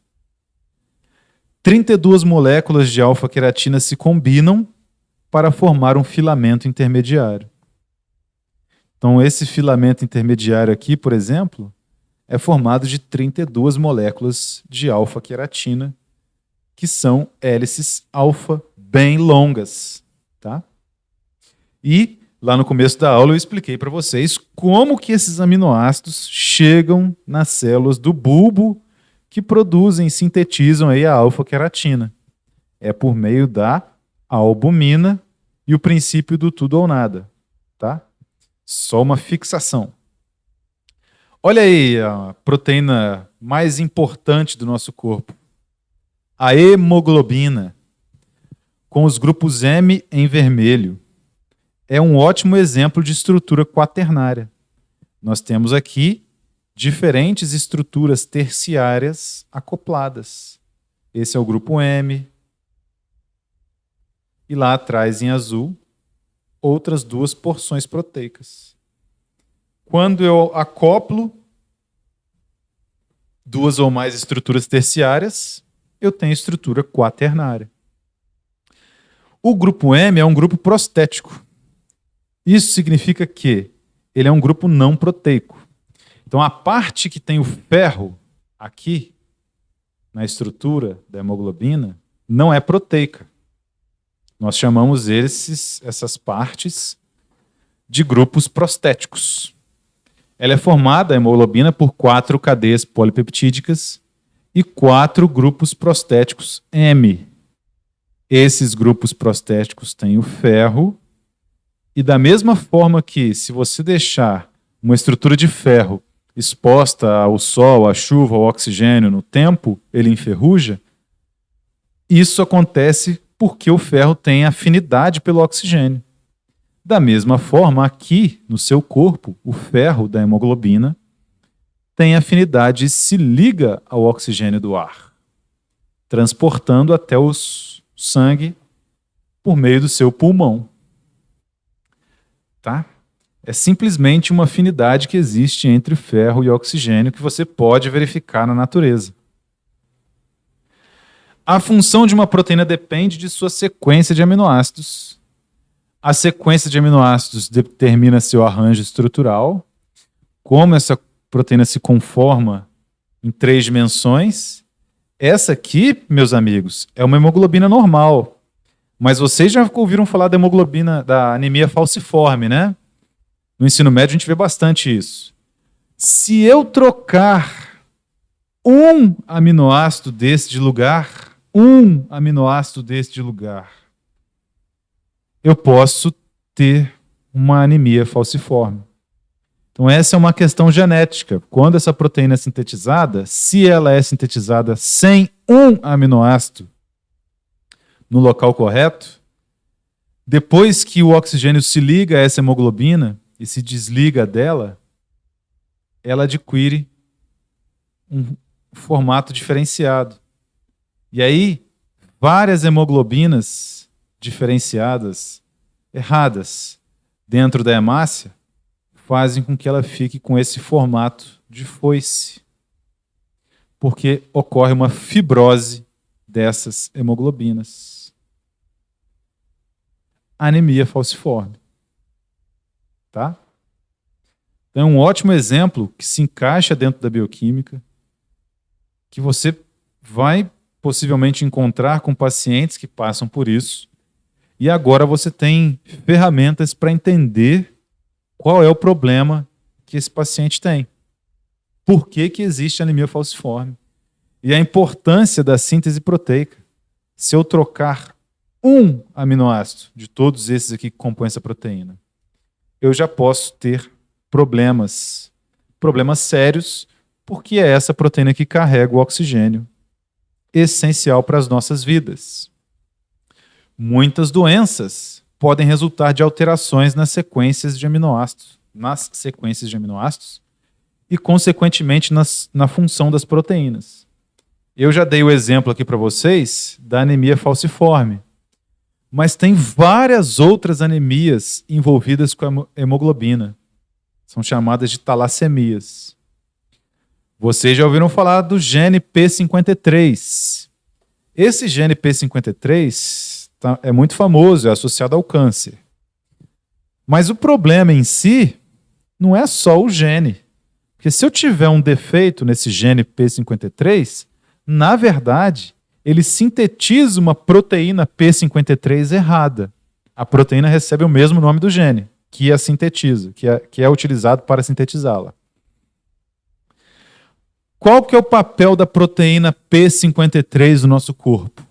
32 moléculas de alfa-queratina se combinam para formar um filamento intermediário. Então, esse filamento intermediário aqui, por exemplo, é formado de 32 moléculas de alfa-queratina, que são hélices alfa bem longas. Tá? E, lá no começo da aula, eu expliquei para vocês como que esses aminoácidos chegam nas células do bulbo que produzem e sintetizam aí a alfa-queratina. É por meio da albumina e o princípio do tudo ou nada. Tá? Só uma fixação. Olha aí a proteína mais importante do nosso corpo. A hemoglobina, com os grupos M em vermelho. É um ótimo exemplo de estrutura quaternária. Nós temos aqui diferentes estruturas terciárias acopladas. Esse é o grupo M. E lá atrás, em azul, outras duas porções proteicas. Quando eu acoplo duas ou mais estruturas terciárias, eu tenho estrutura quaternária. O grupo M é um grupo prostético. Isso significa que ele é um grupo não proteico. Então, a parte que tem o ferro aqui, na estrutura da hemoglobina, não é proteica. Nós chamamos essas partes de grupos prostéticos. Ela é formada, a hemoglobina, por 4 cadeias polipeptídicas e 4 grupos prostéticos M. Esses grupos prostéticos têm o ferro, e da mesma forma que, se você deixar uma estrutura de ferro exposta ao sol, à chuva, ao oxigênio no tempo, ele enferruja, isso acontece porque o ferro tem afinidade pelo oxigênio. Da mesma forma, aqui no seu corpo, o ferro da hemoglobina tem afinidade e se liga ao oxigênio do ar, transportando até o sangue por meio do seu pulmão. Tá? É simplesmente uma afinidade que existe entre ferro e oxigênio que você pode verificar na natureza. A função de uma proteína depende de sua sequência de aminoácidos. A sequência de aminoácidos determina seu arranjo estrutural, como essa proteína se conforma em 3 dimensões. Essa aqui, meus amigos, é uma hemoglobina normal. Mas vocês já ouviram falar da hemoglobina, da anemia falciforme, né? No ensino médio a gente vê bastante isso. Se eu trocar um aminoácido desse de lugar, eu posso ter uma anemia falciforme. Então essa é uma questão genética. Quando essa proteína é sintetizada, se ela é sintetizada sem um aminoácido no local correto, depois que o oxigênio se liga a essa hemoglobina e se desliga dela, ela adquire um formato diferenciado. E aí, várias hemoglobinas diferenciadas, erradas, dentro da hemácia, fazem com que ela fique com esse formato de foice. Porque ocorre uma fibrose dessas hemoglobinas. Anemia falciforme. Tá? Então é um ótimo exemplo que se encaixa dentro da bioquímica, que você vai possivelmente encontrar com pacientes que passam por isso, e agora você tem ferramentas para entender qual é o problema que esse paciente tem. Por que que existe anemia falciforme? E a importância da síntese proteica. Se eu trocar um aminoácido de todos esses aqui que compõem essa proteína, eu já posso ter problemas sérios, porque é essa proteína que carrega o oxigênio essencial para as nossas vidas. Muitas doenças podem resultar de alterações nas sequências de aminoácidos, e, consequentemente, na função das proteínas. Eu já dei o exemplo aqui para vocês da anemia falciforme, mas tem várias outras anemias envolvidas com a hemoglobina. São chamadas de talassemias. Vocês já ouviram falar do gene P53. Esse gene P53 é muito famoso, é associado ao câncer. Mas o problema em si não é só o gene. Porque se eu tiver um defeito nesse gene P53, na verdade, ele sintetiza uma proteína P53 errada. A proteína recebe o mesmo nome do gene, que a sintetiza, que é utilizado para sintetizá-la. Qual que é o papel da proteína P53 no nosso corpo?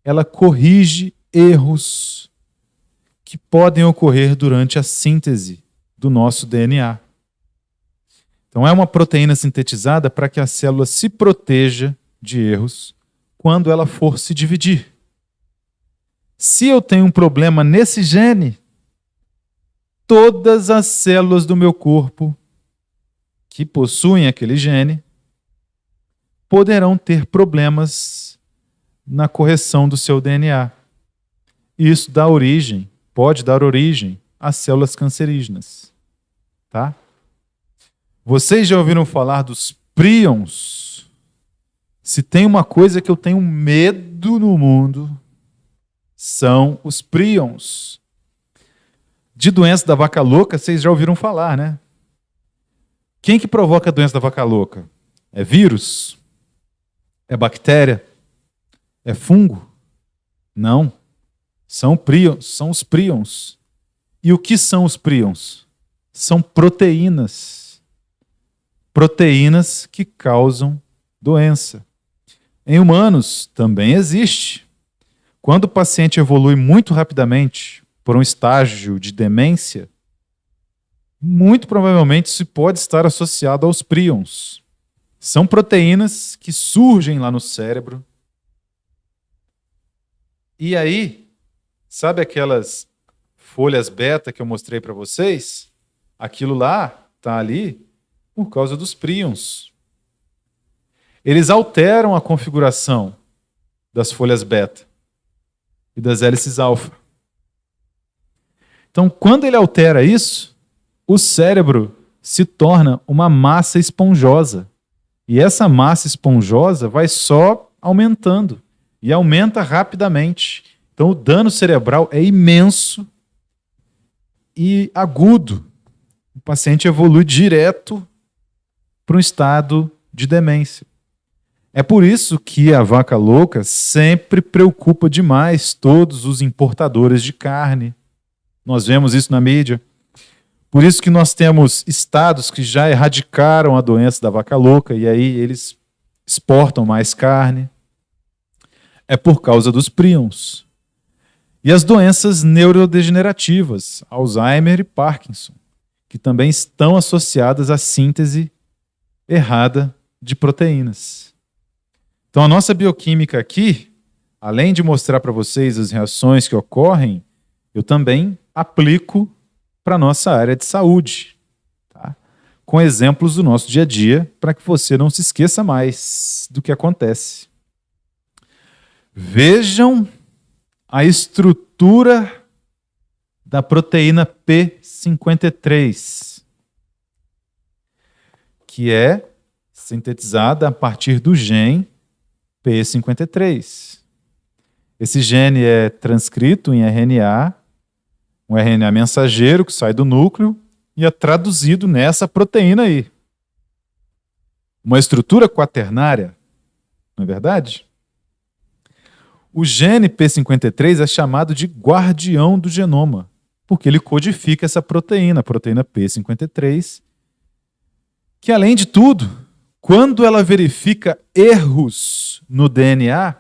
Ela corrige erros que podem ocorrer durante a síntese do nosso DNA. Então é uma proteína sintetizada para que a célula se proteja de erros quando ela for se dividir. Se eu tenho um problema nesse gene, todas as células do meu corpo que possuem aquele gene poderão ter problemas na correção do seu DNA. E isso pode dar origem a células cancerígenas. Tá? Vocês já ouviram falar dos prions? Se tem uma coisa que eu tenho medo no mundo, são os prions. De doença da vaca louca, vocês já ouviram falar, né? Quem que provoca a doença da vaca louca? É vírus? É bactéria? É fungo? Não. São os prions. E o que são os prions? São proteínas. Proteínas que causam doença. Em humanos também existe. Quando o paciente evolui muito rapidamente por um estágio de demência, muito provavelmente isso pode estar associado aos prions. São proteínas que surgem lá no cérebro. E aí, sabe aquelas folhas beta que eu mostrei para vocês? Aquilo lá está ali por causa dos prions. Eles alteram a configuração das folhas beta e das hélices alfa. Então, quando ele altera isso, o cérebro se torna uma massa esponjosa. E essa massa esponjosa vai só aumentando. E aumenta rapidamente. Então o dano cerebral é imenso e agudo. O paciente evolui direto para um estado de demência. É por isso que a vaca louca sempre preocupa demais todos os importadores de carne. Nós vemos isso na mídia. Por isso que nós temos estados que já erradicaram a doença da vaca louca e aí eles exportam mais carne. É por causa dos prions. E as doenças neurodegenerativas, Alzheimer e Parkinson. que também estão associadas à síntese errada de proteínas. Então, a nossa bioquímica aqui, além de mostrar para vocês as reações que ocorrem, eu também aplico para a nossa área de saúde, tá? Com exemplos do nosso dia a dia, para que você não se esqueça mais do que acontece. Vejam a estrutura da proteína P53, que é sintetizada a partir do gene P53. Esse gene é transcrito em RNA, um RNA mensageiro que sai do núcleo e é traduzido nessa proteína aí. Uma estrutura quaternária, não é verdade? O gene P53 é chamado de guardião do genoma, porque ele codifica essa proteína, a proteína P53, que, além de tudo, quando ela verifica erros no DNA,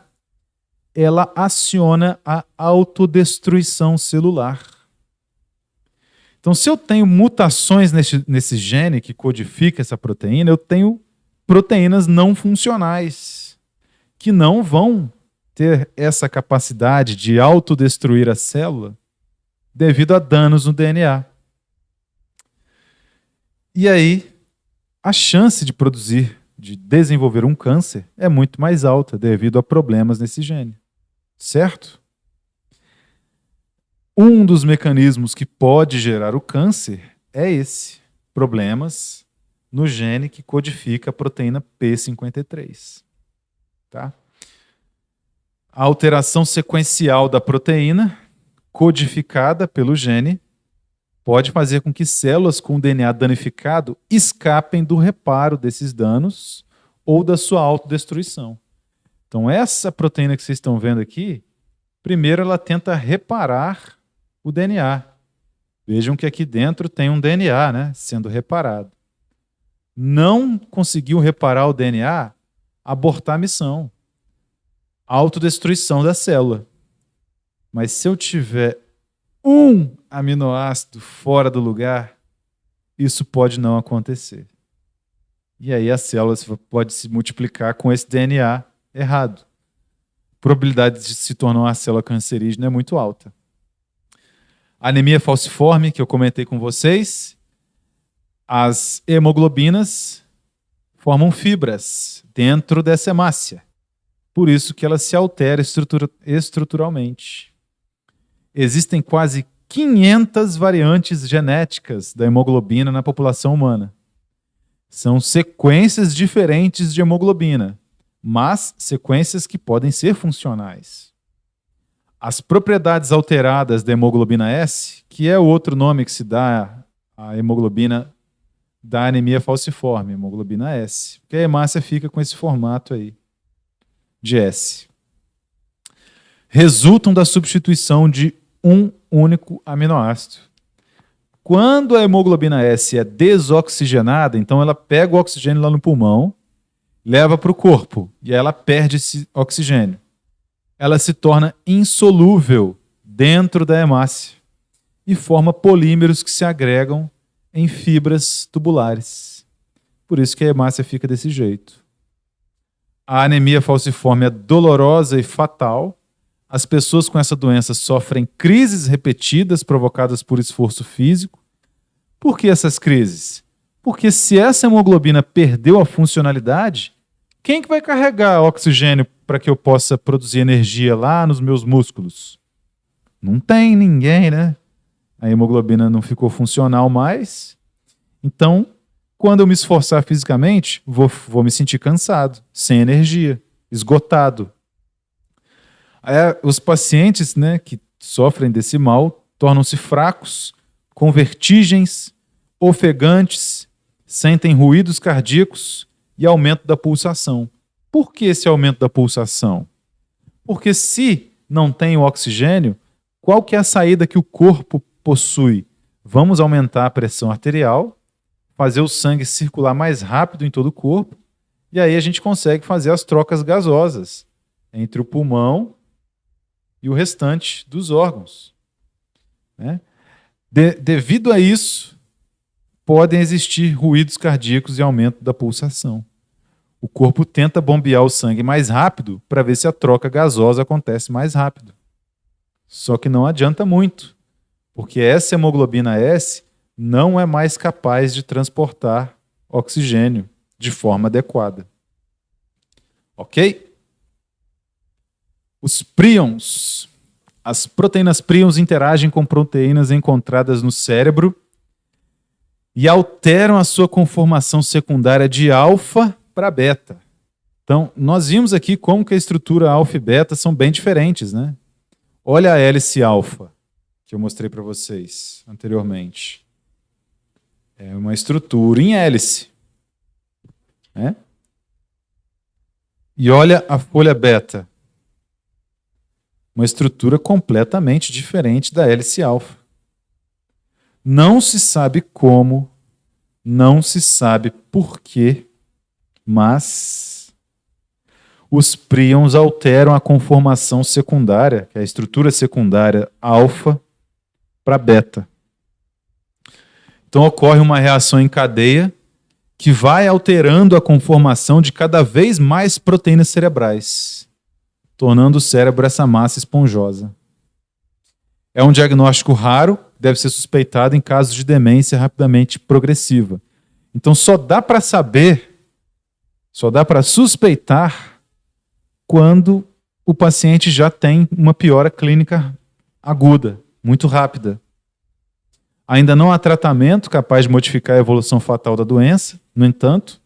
ela aciona a autodestruição celular. Então, se eu tenho mutações nesse gene que codifica essa proteína, eu tenho proteínas não funcionais, que não vão ter essa capacidade de autodestruir a célula devido a danos no DNA. E aí, a chance de desenvolver um câncer é muito mais alta devido a problemas nesse gene. Certo? Um dos mecanismos que pode gerar o câncer é esse: problemas no gene que codifica a proteína P53. Tá? A alteração sequencial da proteína codificada pelo gene pode fazer com que células com DNA danificado escapem do reparo desses danos ou da sua autodestruição. Então, essa proteína que vocês estão vendo aqui, primeiro ela tenta reparar o DNA. Vejam que aqui dentro tem um DNA, né, sendo reparado. Não conseguiu reparar o DNA, abortar a missão. Autodestruição da célula. Mas se eu tiver um aminoácido fora do lugar, isso pode não acontecer. E aí a célula pode se multiplicar com esse DNA errado. A probabilidade de se tornar uma célula cancerígena é muito alta. A anemia falciforme, que eu comentei com vocês, as hemoglobinas formam fibras dentro dessa hemácia. Por isso que ela se altera estruturalmente. Existem quase 500 variantes genéticas da hemoglobina na população humana. São sequências diferentes de hemoglobina, mas sequências que podem ser funcionais. As propriedades alteradas da hemoglobina S, que é o outro nome que se dá à hemoglobina da anemia falciforme, hemoglobina S, porque a hemácia fica com esse formato aí, de S. Resultam da substituição de um único aminoácido. Quando a hemoglobina S é desoxigenada, então ela pega o oxigênio lá no pulmão, leva para o corpo e ela perde esse oxigênio. Ela se torna insolúvel dentro da hemácia e forma polímeros que se agregam em fibras tubulares. Por isso que a hemácia fica desse jeito. A anemia falciforme é dolorosa e fatal. As pessoas com essa doença sofrem crises repetidas provocadas por esforço físico. Por que essas crises? Porque se essa hemoglobina perdeu a funcionalidade, quem que vai carregar oxigênio para que eu possa produzir energia lá nos meus músculos? Não tem ninguém, né? A hemoglobina não ficou funcional mais. Então, quando eu me esforçar fisicamente, vou me sentir cansado, sem energia, esgotado. Os pacientes, né, que sofrem desse mal tornam-se fracos, com vertigens, ofegantes, sentem ruídos cardíacos e aumento da pulsação. Por que esse aumento da pulsação? Porque se não tem o oxigênio, qual que é a saída que o corpo possui? Vamos aumentar a pressão arterial, fazer o sangue circular mais rápido em todo o corpo, e aí a gente consegue fazer as trocas gasosas entre o pulmão e o restante dos órgãos. Né? Devido a isso, podem existir ruídos cardíacos e aumento da pulsação. O corpo tenta bombear o sangue mais rápido para ver se a troca gasosa acontece mais rápido. Só que não adianta muito, porque essa hemoglobina S não é mais capaz de transportar oxigênio de forma adequada. Ok? Os príons. As proteínas príons interagem com proteínas encontradas no cérebro e alteram a sua conformação secundária de alfa para beta. Então, nós vimos aqui como que a estrutura alfa e beta são bem diferentes, né? Olha a hélice alfa, que eu mostrei para vocês anteriormente. É uma estrutura em hélice. Né? E olha a folha beta. Uma estrutura completamente diferente da hélice alfa. Não se sabe como, não se sabe por quê, mas os príons alteram a conformação secundária, que é a estrutura secundária alfa, para beta. Então ocorre uma reação em cadeia que vai alterando a conformação de cada vez mais proteínas cerebrais, tornando o cérebro essa massa esponjosa. É um diagnóstico raro, deve ser suspeitado em casos de demência rapidamente progressiva. Então só dá para saber, só dá para suspeitar quando o paciente já tem uma piora clínica aguda, muito rápida. Ainda não há tratamento capaz de modificar a evolução fatal da doença. No entanto,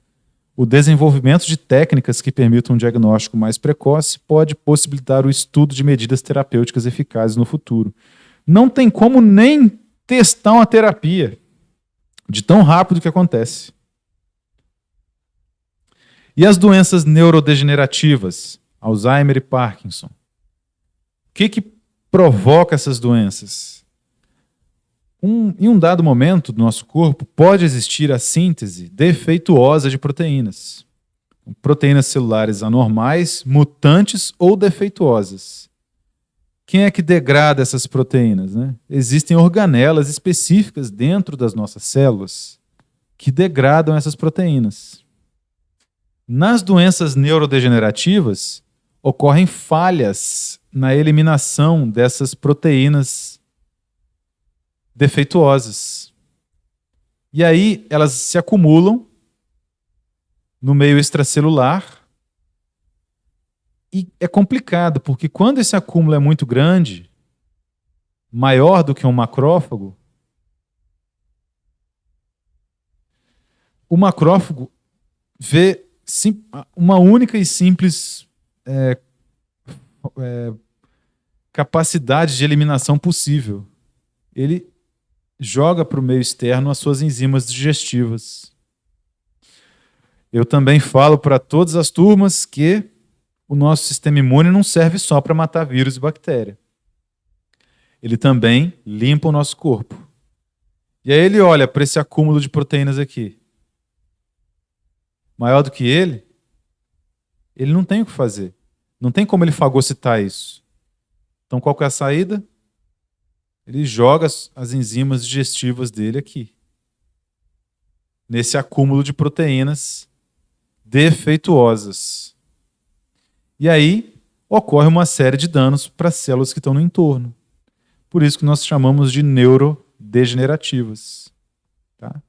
o desenvolvimento de técnicas que permitam um diagnóstico mais precoce pode possibilitar o estudo de medidas terapêuticas eficazes no futuro. Não tem como nem testar uma terapia de tão rápido que acontece. E as doenças neurodegenerativas, Alzheimer e Parkinson? O que provoca essas doenças? Em um dado momento do nosso corpo, pode existir a síntese defeituosa de proteínas. Proteínas celulares anormais, mutantes ou defeituosas. Quem é que degrada essas proteínas, né? Existem organelas específicas dentro das nossas células que degradam essas proteínas. Nas doenças neurodegenerativas, ocorrem falhas na eliminação dessas proteínas defeituosas. E aí elas se acumulam no meio extracelular e é complicado, porque quando esse acúmulo é muito grande, maior do que um macrófago, o macrófago vê uma única e simples capacidade de eliminação possível. Ele joga para o meio externo as suas enzimas digestivas. Eu também falo para todas as turmas que o nosso sistema imune não serve só para matar vírus e bactéria. Ele também limpa o nosso corpo. E aí ele olha para esse acúmulo de proteínas aqui. Maior do que ele não tem o que fazer. Não tem como ele fagocitar isso. Então qual que é a saída? Ele joga as enzimas digestivas dele aqui, nesse acúmulo de proteínas defeituosas. E aí ocorre uma série de danos para as células que estão no entorno. Por isso que nós chamamos de neurodegenerativas. Tá?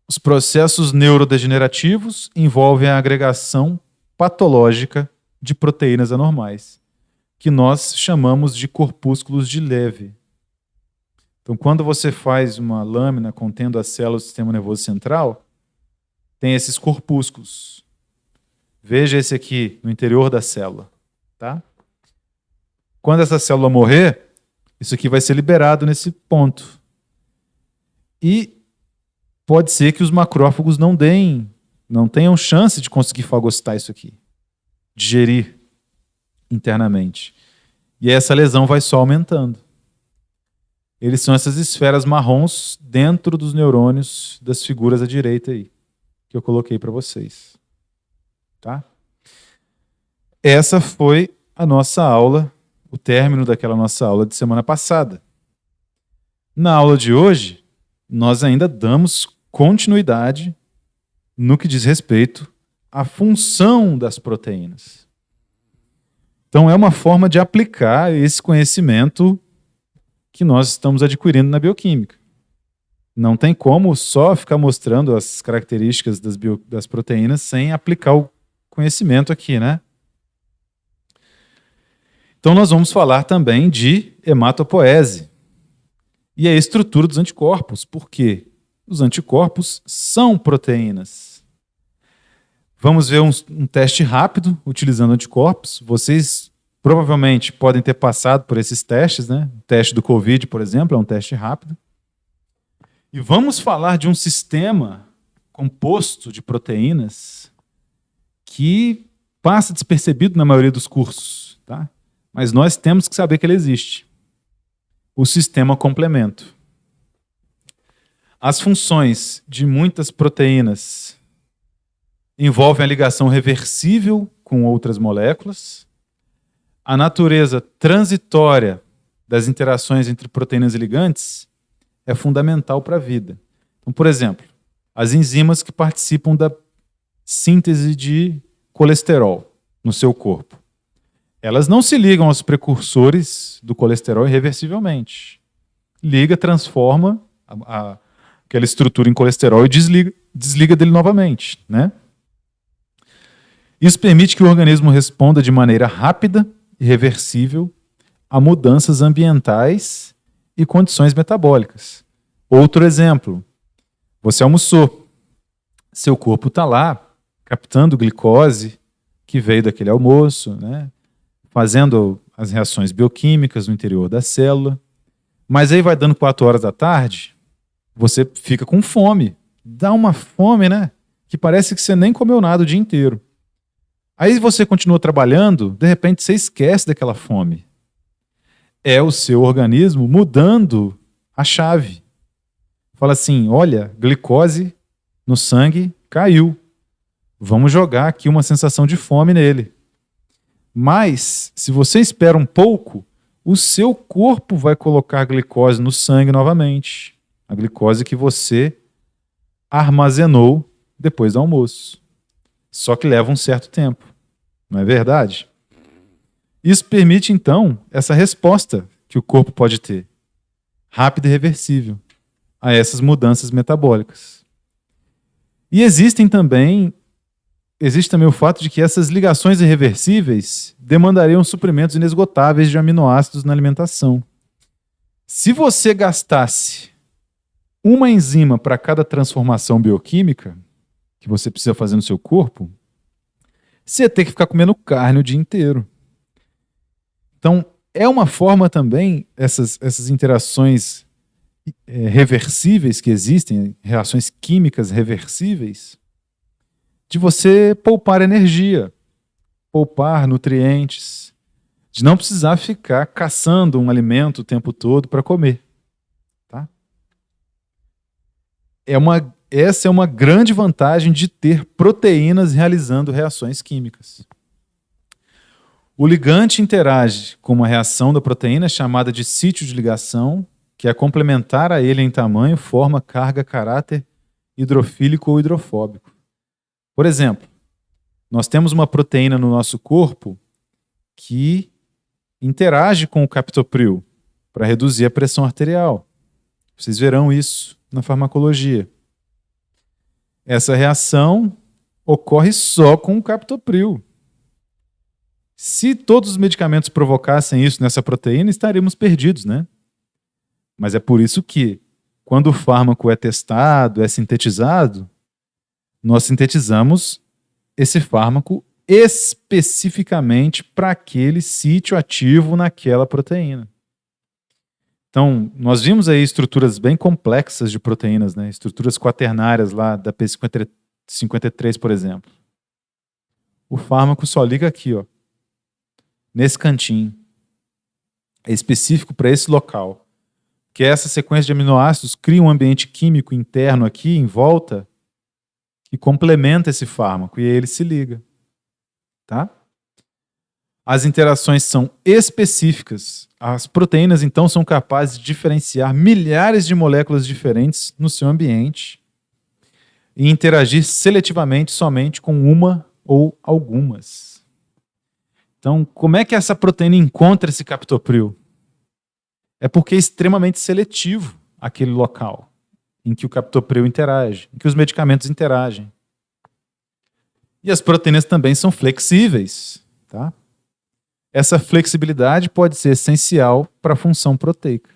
Os processos neurodegenerativos envolvem a agregação patológica de proteínas anormais, que nós chamamos de corpúsculos de Levy. Então, quando você faz uma lâmina contendo as células do sistema nervoso central, tem esses corpúsculos. Veja esse aqui no interior da célula. Tá? Quando essa célula morrer, isso aqui vai ser liberado nesse ponto. E pode ser que os macrófagos não tenham chance de conseguir fagocitar isso aqui, digerir internamente. E essa lesão vai só aumentando. Eles são essas esferas marrons dentro dos neurônios das figuras à direita aí, que eu coloquei para vocês. Tá? Essa foi a nossa aula, o término daquela nossa aula de semana passada. Na aula de hoje, nós ainda damos continuidade no que diz respeito à função das proteínas. Então, é uma forma de aplicar esse conhecimento que nós estamos adquirindo na bioquímica. Não tem como só ficar mostrando as características das proteínas sem aplicar o conhecimento aqui, né? Então, nós vamos falar também de hematopoese e a estrutura dos anticorpos, porque os anticorpos são proteínas. Vamos ver um teste rápido utilizando anticorpos. Vocês provavelmente podem ter passado por esses testes, né? O teste do Covid, por exemplo, é um teste rápido. E vamos falar de um sistema composto de proteínas que passa despercebido na maioria dos cursos, tá? Mas nós temos que saber que ele existe. O sistema complemento. As funções de muitas proteínas envolvem a ligação reversível com outras moléculas, a natureza transitória das interações entre proteínas e ligantes é fundamental para a vida. Então, por exemplo, as enzimas que participam da síntese de colesterol no seu corpo. Elas não se ligam aos precursores do colesterol irreversivelmente. Liga, transforma aquela estrutura em colesterol e desliga dele novamente, né? Isso permite que o organismo responda de maneira rápida e reversível a mudanças ambientais e condições metabólicas. Outro exemplo, você almoçou, seu corpo está lá captando glicose que veio daquele almoço, né? Fazendo as reações bioquímicas no interior da célula, mas aí vai dando 4 horas da tarde, você fica com fome, dá uma fome, né? Que parece que você nem comeu nada o dia inteiro. Aí você continua trabalhando, de repente você esquece daquela fome. É o seu organismo mudando a chave. Fala assim, olha, glicose no sangue caiu. Vamos jogar aqui uma sensação de fome nele. Mas, se você espera um pouco, o seu corpo vai colocar glicose no sangue novamente. A glicose que você armazenou depois do almoço. Só que leva um certo tempo. Não é verdade? Isso permite, então, essa resposta que o corpo pode ter, rápida e reversível, a essas mudanças metabólicas. E existe também o fato de que essas ligações irreversíveis demandariam suprimentos inesgotáveis de aminoácidos na alimentação. Se você gastasse uma enzima para cada transformação bioquímica que você precisa fazer no seu corpo, você ia ter que ficar comendo carne o dia inteiro. Então, é uma forma também, essas interações reversíveis que existem, reações químicas reversíveis, de você poupar energia, poupar nutrientes, de não precisar ficar caçando um alimento o tempo todo para comer. Tá? Essa é uma grande vantagem de ter proteínas realizando reações químicas. O ligante interage com uma reação da proteína chamada de sítio de ligação, que é complementar a ele em tamanho, forma, carga, caráter hidrofílico ou hidrofóbico. Por exemplo, nós temos uma proteína no nosso corpo que interage com o captopril para reduzir a pressão arterial. Vocês verão isso na farmacologia. Essa reação ocorre só com o captopril. Se todos os medicamentos provocassem isso nessa proteína, estaríamos perdidos, né? Mas é por isso que, quando o fármaco é testado, é sintetizado, nós sintetizamos esse fármaco especificamente para aquele sítio ativo naquela proteína. Então, nós vimos aí estruturas bem complexas de proteínas, né? Estruturas quaternárias lá da P53, por exemplo. O fármaco só liga aqui, ó, nesse cantinho. É específico para esse local. Que essa sequência de aminoácidos cria um ambiente químico interno aqui, em volta, que complementa esse fármaco, e aí ele se liga. Tá? As interações são específicas. As proteínas, então, são capazes de diferenciar milhares de moléculas diferentes no seu ambiente e interagir seletivamente somente com uma ou algumas. Então, como é que essa proteína encontra esse captopril? É porque é extremamente seletivo aquele local em que o captopril interage, em que os medicamentos interagem. E as proteínas também são flexíveis, tá? Essa flexibilidade pode ser essencial para a função proteica.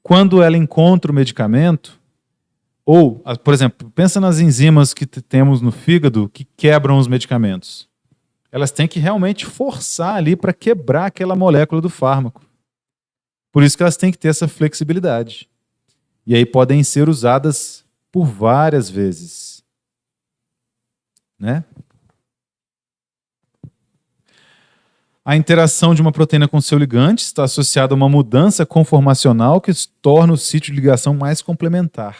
Quando ela encontra o medicamento, ou, por exemplo, pensa nas enzimas que temos no fígado que quebram os medicamentos. Elas têm que realmente forçar ali para quebrar aquela molécula do fármaco. Por isso que elas têm que ter essa flexibilidade. E aí podem ser usadas por várias vezes. Né? A interação de uma proteína com seu ligante está associada a uma mudança conformacional que torna o sítio de ligação mais complementar.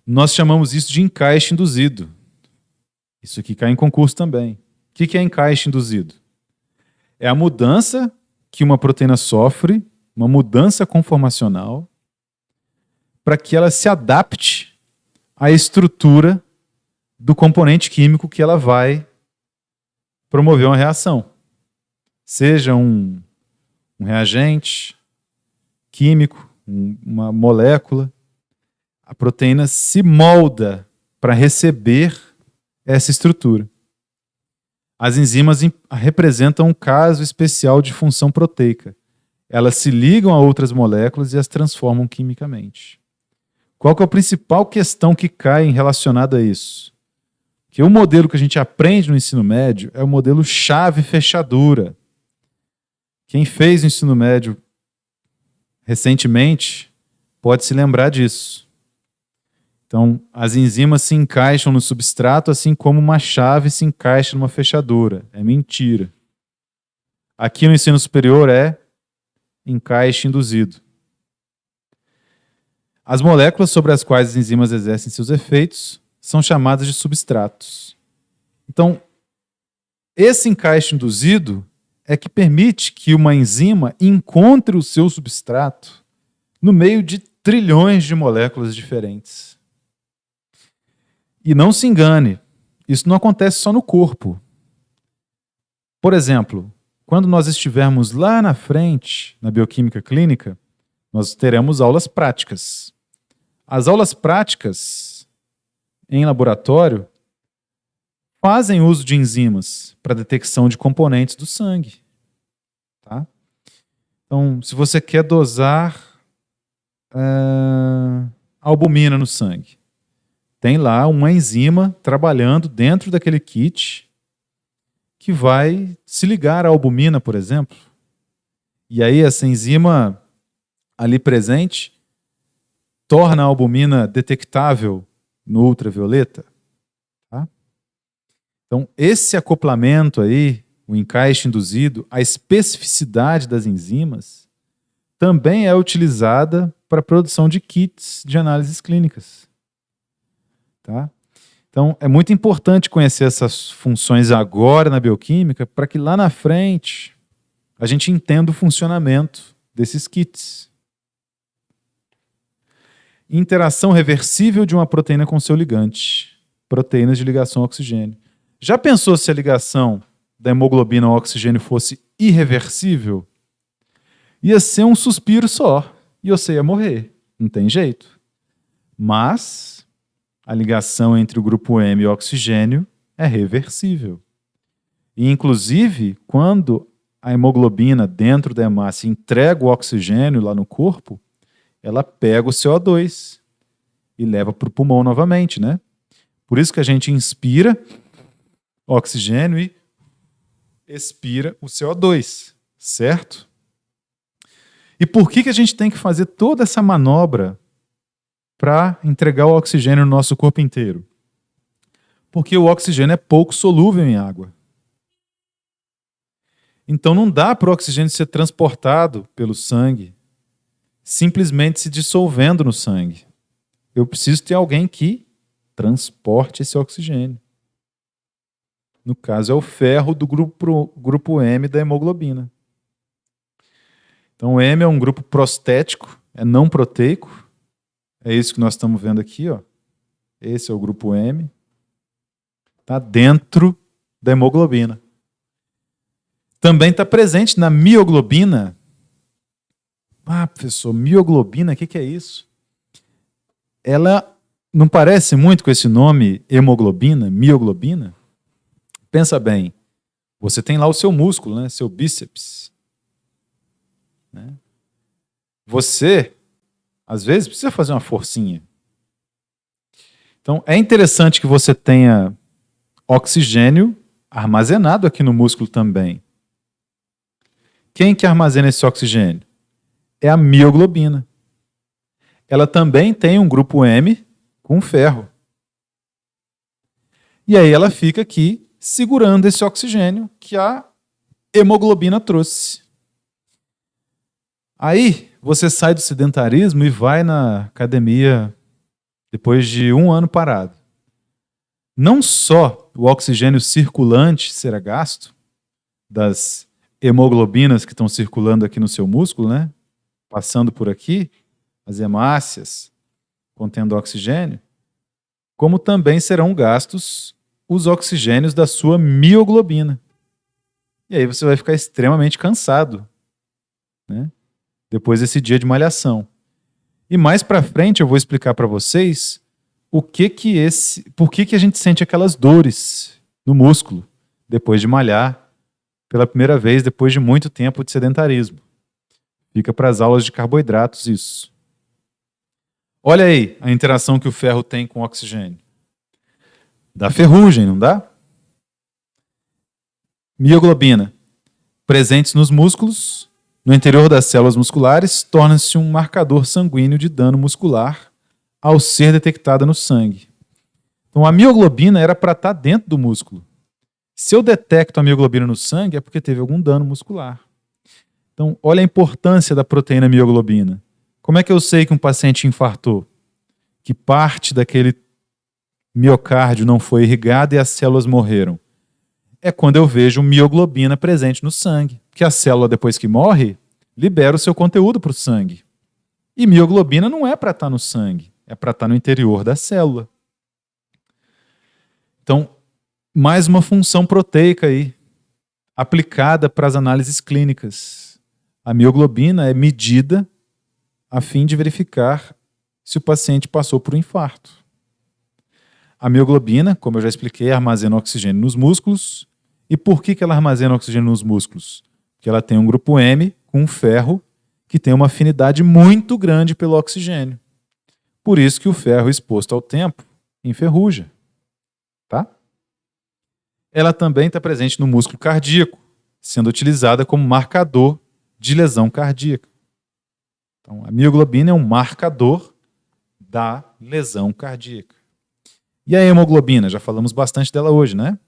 Nós chamamos isso de encaixe induzido. Isso aqui cai em concurso também. O que é encaixe induzido? É a mudança que uma proteína sofre, uma mudança conformacional, para que ela se adapte à estrutura do componente químico que ela vai promover uma reação. Seja um reagente químico, uma molécula, a proteína se molda para receber essa estrutura. As enzimas representam um caso especial de função proteica. Elas se ligam a outras moléculas e as transformam quimicamente. Qual que é a principal questão que cai relacionada a isso? Que o modelo que a gente aprende no ensino médio é o modelo chave-fechadura. Quem fez o ensino médio recentemente pode se lembrar disso. Então, as enzimas se encaixam no substrato, assim como uma chave se encaixa numa fechadura. É mentira. Aqui no ensino superior é encaixe induzido. As moléculas sobre as quais as enzimas exercem seus efeitos são chamadas de substratos. Então, esse encaixe induzido é que permite que uma enzima encontre o seu substrato no meio de trilhões de moléculas diferentes. E não se engane, isso não acontece só no corpo. Por exemplo, quando nós estivermos lá na frente, na bioquímica clínica, nós teremos aulas práticas. As aulas práticas em laboratório fazem uso de enzimas para detecção de componentes do sangue. Tá? Então, se você quer dosar albumina no sangue, tem lá uma enzima trabalhando dentro daquele kit que vai se ligar à albumina, por exemplo. E aí essa enzima ali presente torna a albumina detectável no ultravioleta. Tá? Então, esse acoplamento aí, o encaixe induzido, a especificidade das enzimas, também é utilizada para a produção de kits de análises clínicas. Tá? Então, é muito importante conhecer essas funções agora na bioquímica para que lá na frente a gente entenda o funcionamento desses kits. Interação reversível de uma proteína com seu ligante. Proteínas de ligação ao oxigênio. Já pensou se a ligação da hemoglobina ao oxigênio fosse irreversível? Ia ser um suspiro só e você ia morrer. Não tem jeito. Mas a ligação entre o grupo M e o oxigênio é reversível. E, inclusive, quando a hemoglobina dentro da hemácia entrega o oxigênio lá no corpo, ela pega o CO2 e leva para o pulmão novamente, né? Por isso que a gente inspira oxigênio e expira o CO2, certo? E por que a gente tem que fazer toda essa manobra para entregar o oxigênio no nosso corpo inteiro? Porque o oxigênio é pouco solúvel em água. Então não dá para o oxigênio ser transportado pelo sangue, simplesmente se dissolvendo no sangue. Eu preciso ter alguém que transporte esse oxigênio. No caso, é o ferro do grupo M da hemoglobina. Então o M é um grupo prostético, é não proteico, É isso que nós estamos vendo aqui, ó. Esse é o grupo M. Está dentro da hemoglobina. Também está presente na mioglobina. Ah, professor, mioglobina, o que é isso? Ela não parece muito com esse nome hemoglobina, mioglobina? Pensa bem, você tem lá o seu músculo, né? Seu bíceps. Né? Você, às vezes, precisa fazer uma forcinha. Então, é interessante que você tenha oxigênio armazenado aqui no músculo também. Quem que armazena esse oxigênio? É a mioglobina. Ela também tem um grupo M com ferro. E aí ela fica aqui segurando esse oxigênio que a hemoglobina trouxe. Aí você sai do sedentarismo e vai na academia depois de 1 ano parado. Não só o oxigênio circulante será gasto, das hemoglobinas que estão circulando aqui no seu músculo, né? Passando por aqui, as hemácias contendo oxigênio, como também serão gastos os oxigênios da sua mioglobina. E aí você vai ficar extremamente cansado, né? Depois desse dia de malhação. E mais para frente eu vou explicar para vocês por que a gente sente aquelas dores no músculo depois de malhar pela primeira vez depois de muito tempo de sedentarismo. Fica para as aulas de carboidratos isso. Olha aí a interação que o ferro tem com o oxigênio. Dá ferrugem, não dá? Mioglobina, presentes nos músculos, no interior das células musculares, torna-se um marcador sanguíneo de dano muscular ao ser detectada no sangue. Então a mioglobina era para estar dentro do músculo. Se eu detecto a mioglobina no sangue é porque teve algum dano muscular. Então olha a importância da proteína mioglobina. Como é que eu sei que um paciente infartou? Que parte daquele miocárdio não foi irrigada e as células morreram. É quando eu vejo mioglobina presente no sangue. Que a célula, depois que morre, libera o seu conteúdo para o sangue. E mioglobina não é para estar no sangue, é para estar no interior da célula. Então, mais uma função proteica aí, aplicada para as análises clínicas. A mioglobina é medida a fim de verificar se o paciente passou por um infarto. A mioglobina, como eu já expliquei, armazena oxigênio nos músculos. E por que ela armazena oxigênio nos músculos? Porque ela tem um grupo M com ferro que tem uma afinidade muito grande pelo oxigênio. Por isso que o ferro exposto ao tempo enferruja. Tá? Ela também está presente no músculo cardíaco, sendo utilizada como marcador de lesão cardíaca. Então, a mioglobina é um marcador da lesão cardíaca. E a hemoglobina? Já falamos bastante dela hoje, né?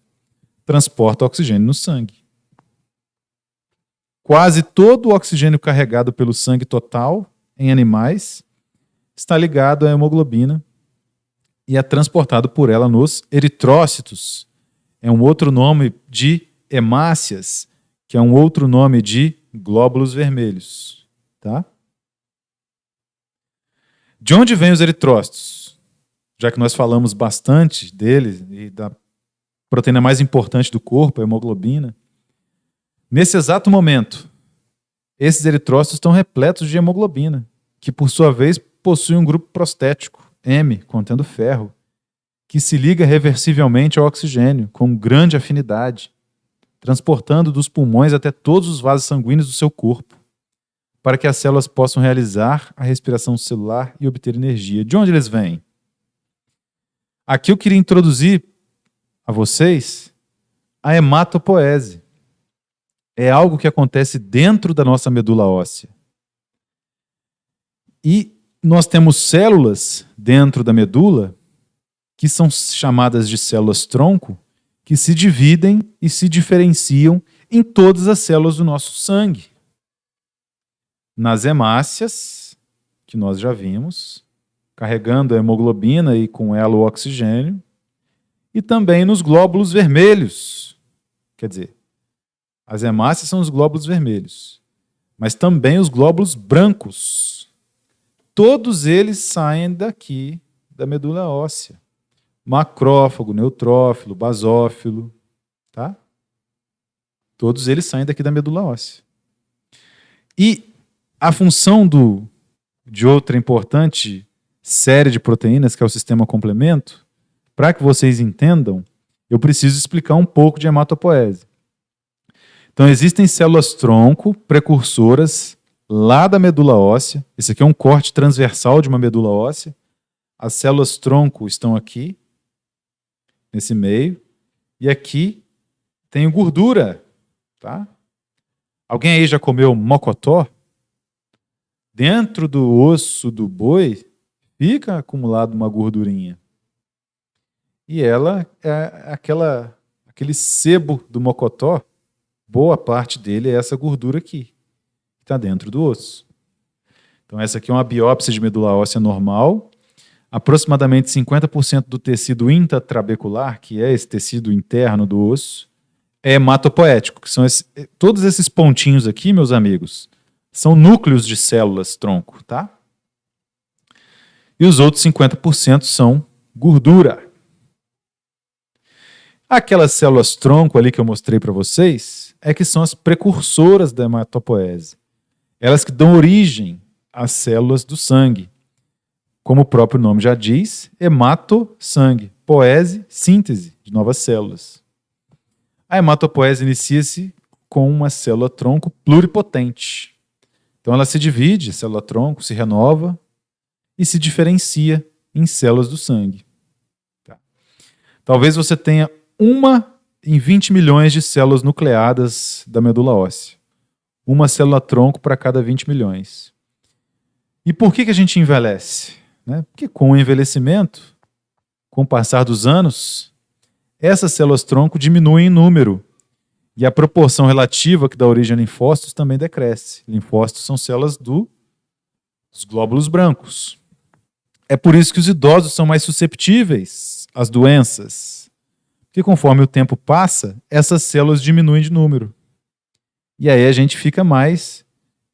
Transporta oxigênio no sangue. Quase todo o oxigênio carregado pelo sangue total em animais está ligado à hemoglobina e é transportado por ela nos eritrócitos. É um outro nome de hemácias, que é um outro nome de glóbulos vermelhos. Tá? De onde vêm os eritrócitos? Já que nós falamos bastante deles e da proteína mais importante do corpo, a hemoglobina. Nesse exato momento, esses eritrócitos estão repletos de hemoglobina, que por sua vez possui um grupo prostético, M, contendo ferro, que se liga reversivelmente ao oxigênio, com grande afinidade, transportando dos pulmões até todos os vasos sanguíneos do seu corpo, para que as células possam realizar a respiração celular e obter energia. De onde eles vêm? Aqui eu queria introduzir a vocês a hematopoese. É algo que acontece dentro da nossa medula óssea. E nós temos células dentro da medula que são chamadas de células-tronco, que se dividem e se diferenciam em todas as células do nosso sangue. Nas hemácias, que nós já vimos, carregando a hemoglobina e com ela o oxigênio, e também nos glóbulos vermelhos. Quer dizer, as hemácias são os glóbulos vermelhos, mas também os glóbulos brancos. todos eles saem daqui da medula óssea. Macrófago, neutrófilo, basófilo, tá? Todos eles saem daqui da medula óssea. E a função de outra importante série de proteínas, que é o sistema complemento, para que vocês entendam, eu preciso explicar um pouco de hematopoese. Então, existem células-tronco precursoras lá da medula óssea. Esse aqui é um corte transversal de uma medula óssea. As células-tronco estão aqui, nesse meio. E aqui tem gordura. Tá? Alguém aí já comeu mocotó? Dentro do osso do boi fica acumulado uma gordurinha. E ela é aquele sebo do mocotó, boa parte dele é essa gordura aqui, que está dentro do osso. Então essa aqui é uma biópsia de medula óssea normal. Aproximadamente 50% do tecido intratrabecular, que é esse tecido interno do osso, é hematopoético, que são todos esses pontinhos aqui, meus amigos, são núcleos de células-tronco, tá? E os outros 50% são gordura. Aquelas células-tronco ali que eu mostrei para vocês é que são as precursoras da hematopoese. Elas que dão origem às células do sangue. Como o próprio nome já diz, hemato-sangue, poese, síntese de novas células. A hematopoese inicia-se com uma célula-tronco pluripotente. Então ela se divide, célula-tronco se renova e se diferencia em células do sangue. Tá. Talvez você tenha uma em 20 milhões de células nucleadas da medula óssea. Uma célula-tronco para cada 20 milhões. E por que a gente envelhece? Porque com o envelhecimento, com o passar dos anos, essas células-tronco diminuem em número. E a proporção relativa que dá origem a linfócitos também decresce. Linfócitos são células dos glóbulos brancos. É por isso que os idosos são mais susceptíveis às doenças. Porque conforme o tempo passa, essas células diminuem de número. E aí a gente fica mais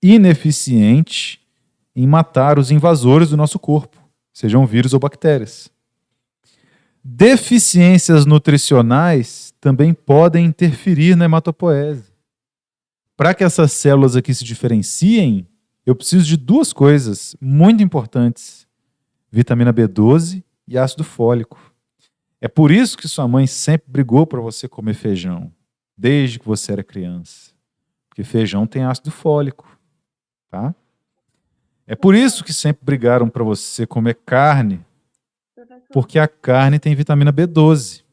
ineficiente em matar os invasores do nosso corpo, sejam vírus ou bactérias. Deficiências nutricionais também podem interferir na hematopoese. Para que essas células aqui se diferenciem, eu preciso de duas coisas muito importantes: vitamina B12 e ácido fólico. É por isso que sua mãe sempre brigou para você comer feijão, desde que você era criança. Porque feijão tem ácido fólico. Tá? É por isso que sempre brigaram para você comer carne, porque a carne tem vitamina B12.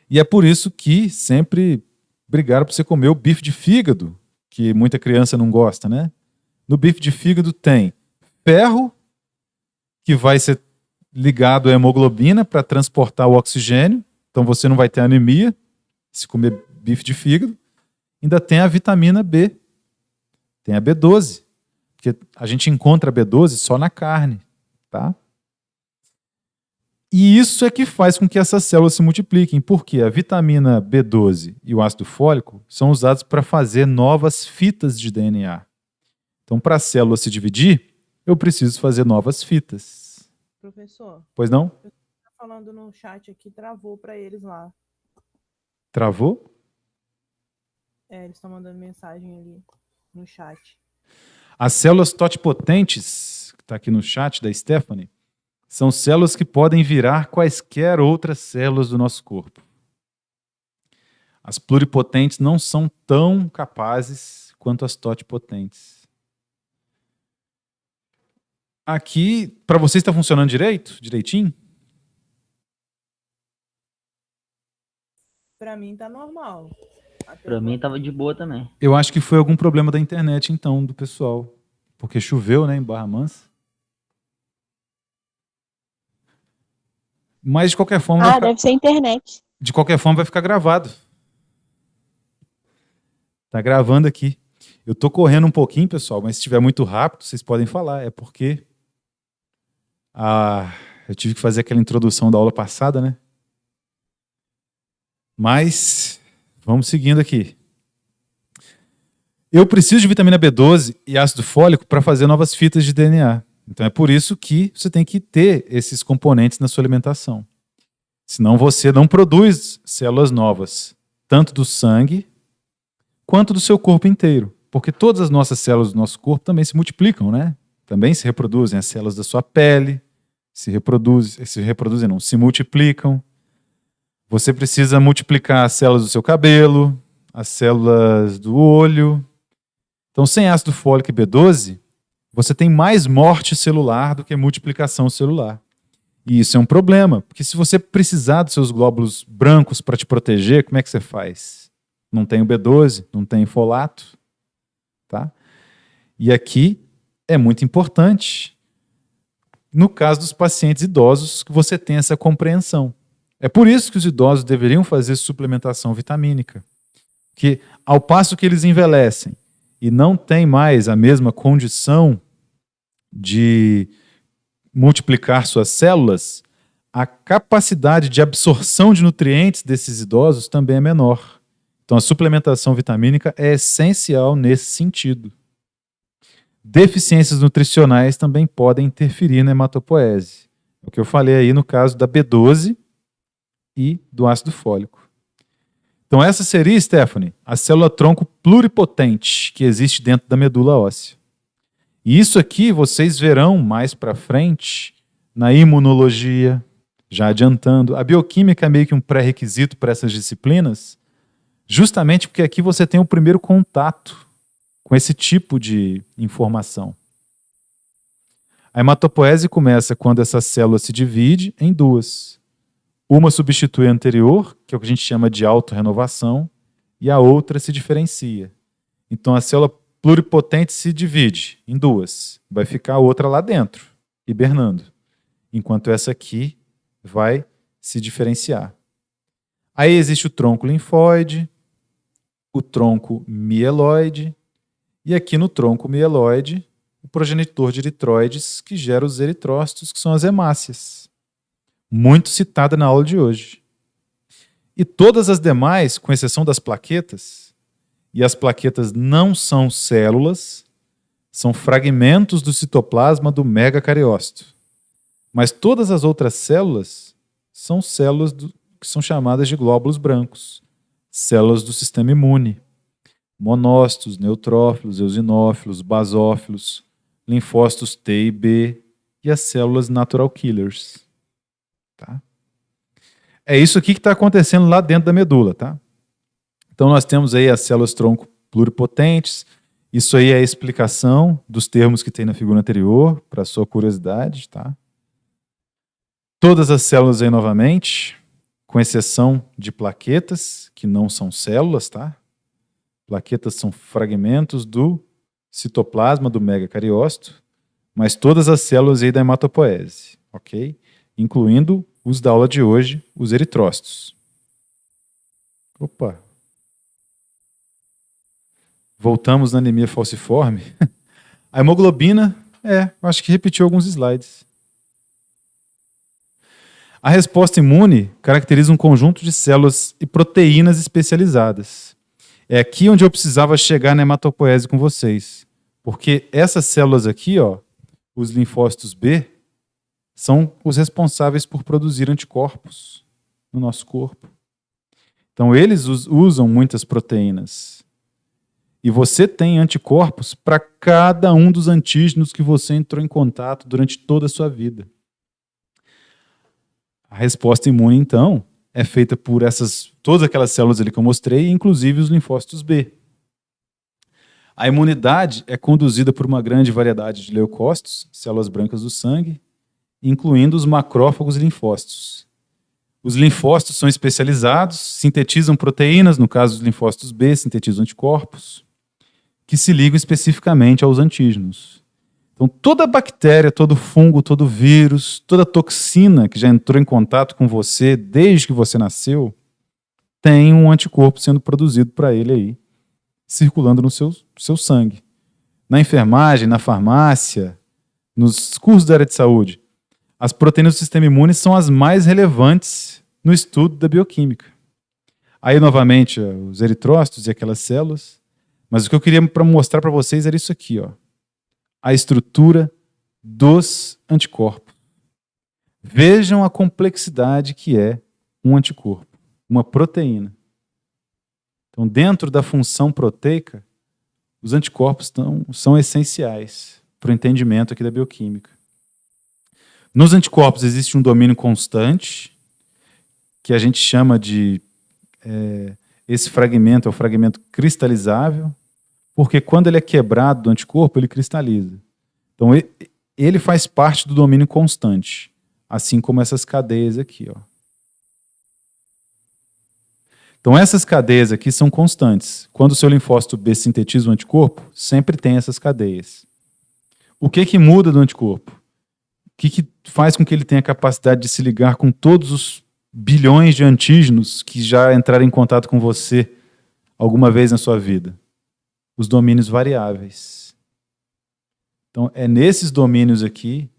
E é por isso que sempre brigaram para você comer o bife de fígado, que muita criança não gosta, né? No bife de fígado tem ferro, que vai ser ligado à hemoglobina para transportar o oxigênio, então você não vai ter anemia se comer bife de fígado. Ainda tem a vitamina B, tem a B12, porque a gente encontra a B12 só na carne, tá? E isso é que faz com que essas células se multipliquem, porque a vitamina B12 e o ácido fólico são usados para fazer novas fitas de DNA. Então, para a célula se dividir, eu preciso fazer novas fitas. Professor. Pois não? Tá falando no chat aqui, travou para eles lá. Travou? Eles estão mandando mensagem ali no chat. As células totipotentes, que está aqui no chat da Stephanie, são células que podem virar quaisquer outras células do nosso corpo. As pluripotentes não são tão capazes quanto as totipotentes. Aqui, para vocês está funcionando direitinho? Para mim tá normal. Para mim tava de boa também. Eu acho que foi algum problema da internet, então, do pessoal. Porque choveu, né, em Barra Mansa. Mas, de qualquer forma... Deve ser internet. De qualquer forma, vai ficar gravado. Tá gravando aqui. Eu tô correndo um pouquinho, pessoal, mas se estiver muito rápido, vocês podem falar. É porque eu tive que fazer aquela introdução da aula passada, né? Mas vamos seguindo aqui. Eu preciso de vitamina B12 e ácido fólico para fazer novas fitas de DNA. Então é por isso que você tem que ter esses componentes na sua alimentação. Senão você não produz células novas, tanto do sangue quanto do seu corpo inteiro. Porque todas as nossas células do nosso corpo também se multiplicam, né? Também se reproduzem. As células da sua pele se multiplicam. Você precisa multiplicar as células do seu cabelo, as células do olho. Então, sem ácido fólico e B12, você tem mais morte celular do que multiplicação celular. E isso é um problema, porque se você precisar dos seus glóbulos brancos para te proteger, como é que você faz? Não tem o B12, não tem folato, tá? E aqui é muito importante, no caso dos pacientes idosos, que você tenha essa compreensão. É por isso que os idosos deveriam fazer suplementação vitamínica. Que ao passo que eles envelhecem e não têm mais a mesma condição de multiplicar suas células, a capacidade de absorção de nutrientes desses idosos também é menor. Então a suplementação vitamínica é essencial nesse sentido. Deficiências nutricionais também podem interferir na hematopoese. É o que eu falei aí no caso da B12 e do ácido fólico. Então essa seria, Stephanie, a célula-tronco pluripotente que existe dentro da medula óssea. E isso aqui vocês verão mais para frente na imunologia, já adiantando. A bioquímica é meio que um pré-requisito para essas disciplinas, justamente porque aqui você tem o primeiro contato com esse tipo de informação. A hematopoese começa quando essa célula se divide em duas. Uma substitui a anterior, que é o que a gente chama de autorrenovação, e a outra se diferencia. Então a célula pluripotente se divide em duas. Vai ficar a outra lá dentro, hibernando. Enquanto essa aqui vai se diferenciar. Aí existe o tronco linfóide, o tronco mieloide, e aqui no tronco mieloide, o progenitor de eritroides, que gera os eritrócitos, que são as hemácias. Muito citada na aula de hoje. E todas as demais, com exceção das plaquetas, e as plaquetas não são células, são fragmentos do citoplasma do megacariócito. Mas todas as outras células são células que são chamadas de glóbulos brancos, células do sistema imune. Monócitos, neutrófilos, eosinófilos, basófilos, linfócitos T e B e as células natural killers. Tá? É isso aqui que está acontecendo lá dentro da medula, tá? Então nós temos aí as células tronco pluripotentes. Isso aí é a explicação dos termos que tem na figura anterior, para sua curiosidade, tá? Todas as células aí novamente, com exceção de plaquetas, que não são células, tá? Plaquetas são fragmentos do citoplasma do megacariócito, mas todas as células aí da hematopoese, ok? Incluindo os da aula de hoje, os eritrócitos. Opa! Voltamos na anemia falciforme. A hemoglobina, acho que repetiu alguns slides. A resposta imune caracteriza um conjunto de células e proteínas especializadas. É aqui onde eu precisava chegar na hematopoese com vocês. Porque essas células aqui, ó, os linfócitos B, são os responsáveis por produzir anticorpos no nosso corpo. Então eles usam muitas proteínas. E você tem anticorpos para cada um dos antígenos que você entrou em contato durante toda a sua vida. A resposta imune, então, é feita por todas aquelas células ali que eu mostrei, inclusive os linfócitos B. A imunidade é conduzida por uma grande variedade de leucócitos, células brancas do sangue, incluindo os macrófagos e linfócitos. Os linfócitos são especializados, sintetizam proteínas, no caso dos linfócitos B, sintetizam anticorpos, que se ligam especificamente aos antígenos. Então, toda bactéria, todo fungo, todo vírus, toda toxina que já entrou em contato com você desde que você nasceu, tem um anticorpo sendo produzido para ele aí, circulando no seu sangue. Na enfermagem, na farmácia, nos cursos da área de saúde, as proteínas do sistema imune são as mais relevantes no estudo da bioquímica. Aí, novamente, os eritrócitos e aquelas células. Mas o que eu queria mostrar para vocês era isso aqui, ó. A estrutura dos anticorpos. Vejam a complexidade que é um anticorpo, uma proteína. Então, dentro da função proteica, os anticorpos são essenciais para o entendimento aqui da bioquímica. Nos anticorpos existe um domínio constante, que a gente chama de... esse fragmento é o fragmento cristalizável, porque quando ele é quebrado do anticorpo, ele cristaliza. Então, ele faz parte do domínio constante, assim como essas cadeias aqui, ó. Então, essas cadeias aqui são constantes. Quando o seu linfócito B sintetiza um anticorpo, sempre tem essas cadeias. O que muda do anticorpo? O que faz com que ele tenha a capacidade de se ligar com todos os bilhões de antígenos que já entraram em contato com você alguma vez na sua vida? Os domínios variáveis. Então, é nesses domínios aqui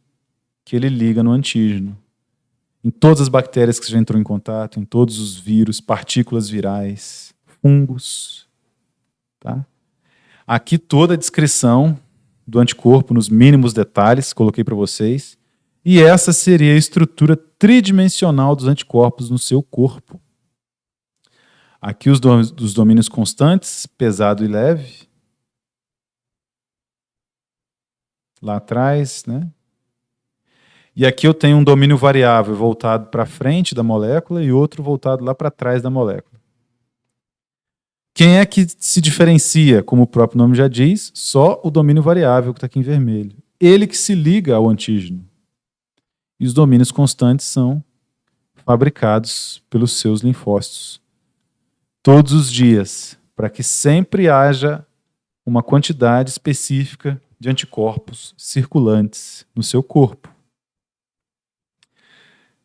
que ele liga no antígeno. Em todas as bactérias que você já entrou em contato, em todos os vírus, partículas virais, fungos. Tá? Aqui toda a descrição do anticorpo, nos mínimos detalhes, coloquei para vocês. E essa seria a estrutura tridimensional dos anticorpos no seu corpo. Aqui os domínios constantes, pesado e leve. Lá atrás, né? E aqui eu tenho um domínio variável voltado para frente da molécula e outro voltado lá para trás da molécula. Quem é que se diferencia, como o próprio nome já diz? Só o domínio variável, que está aqui em vermelho. Ele que se liga ao antígeno. E os domínios constantes são fabricados pelos seus linfócitos todos os dias, para que sempre haja uma quantidade específica de anticorpos circulantes no seu corpo.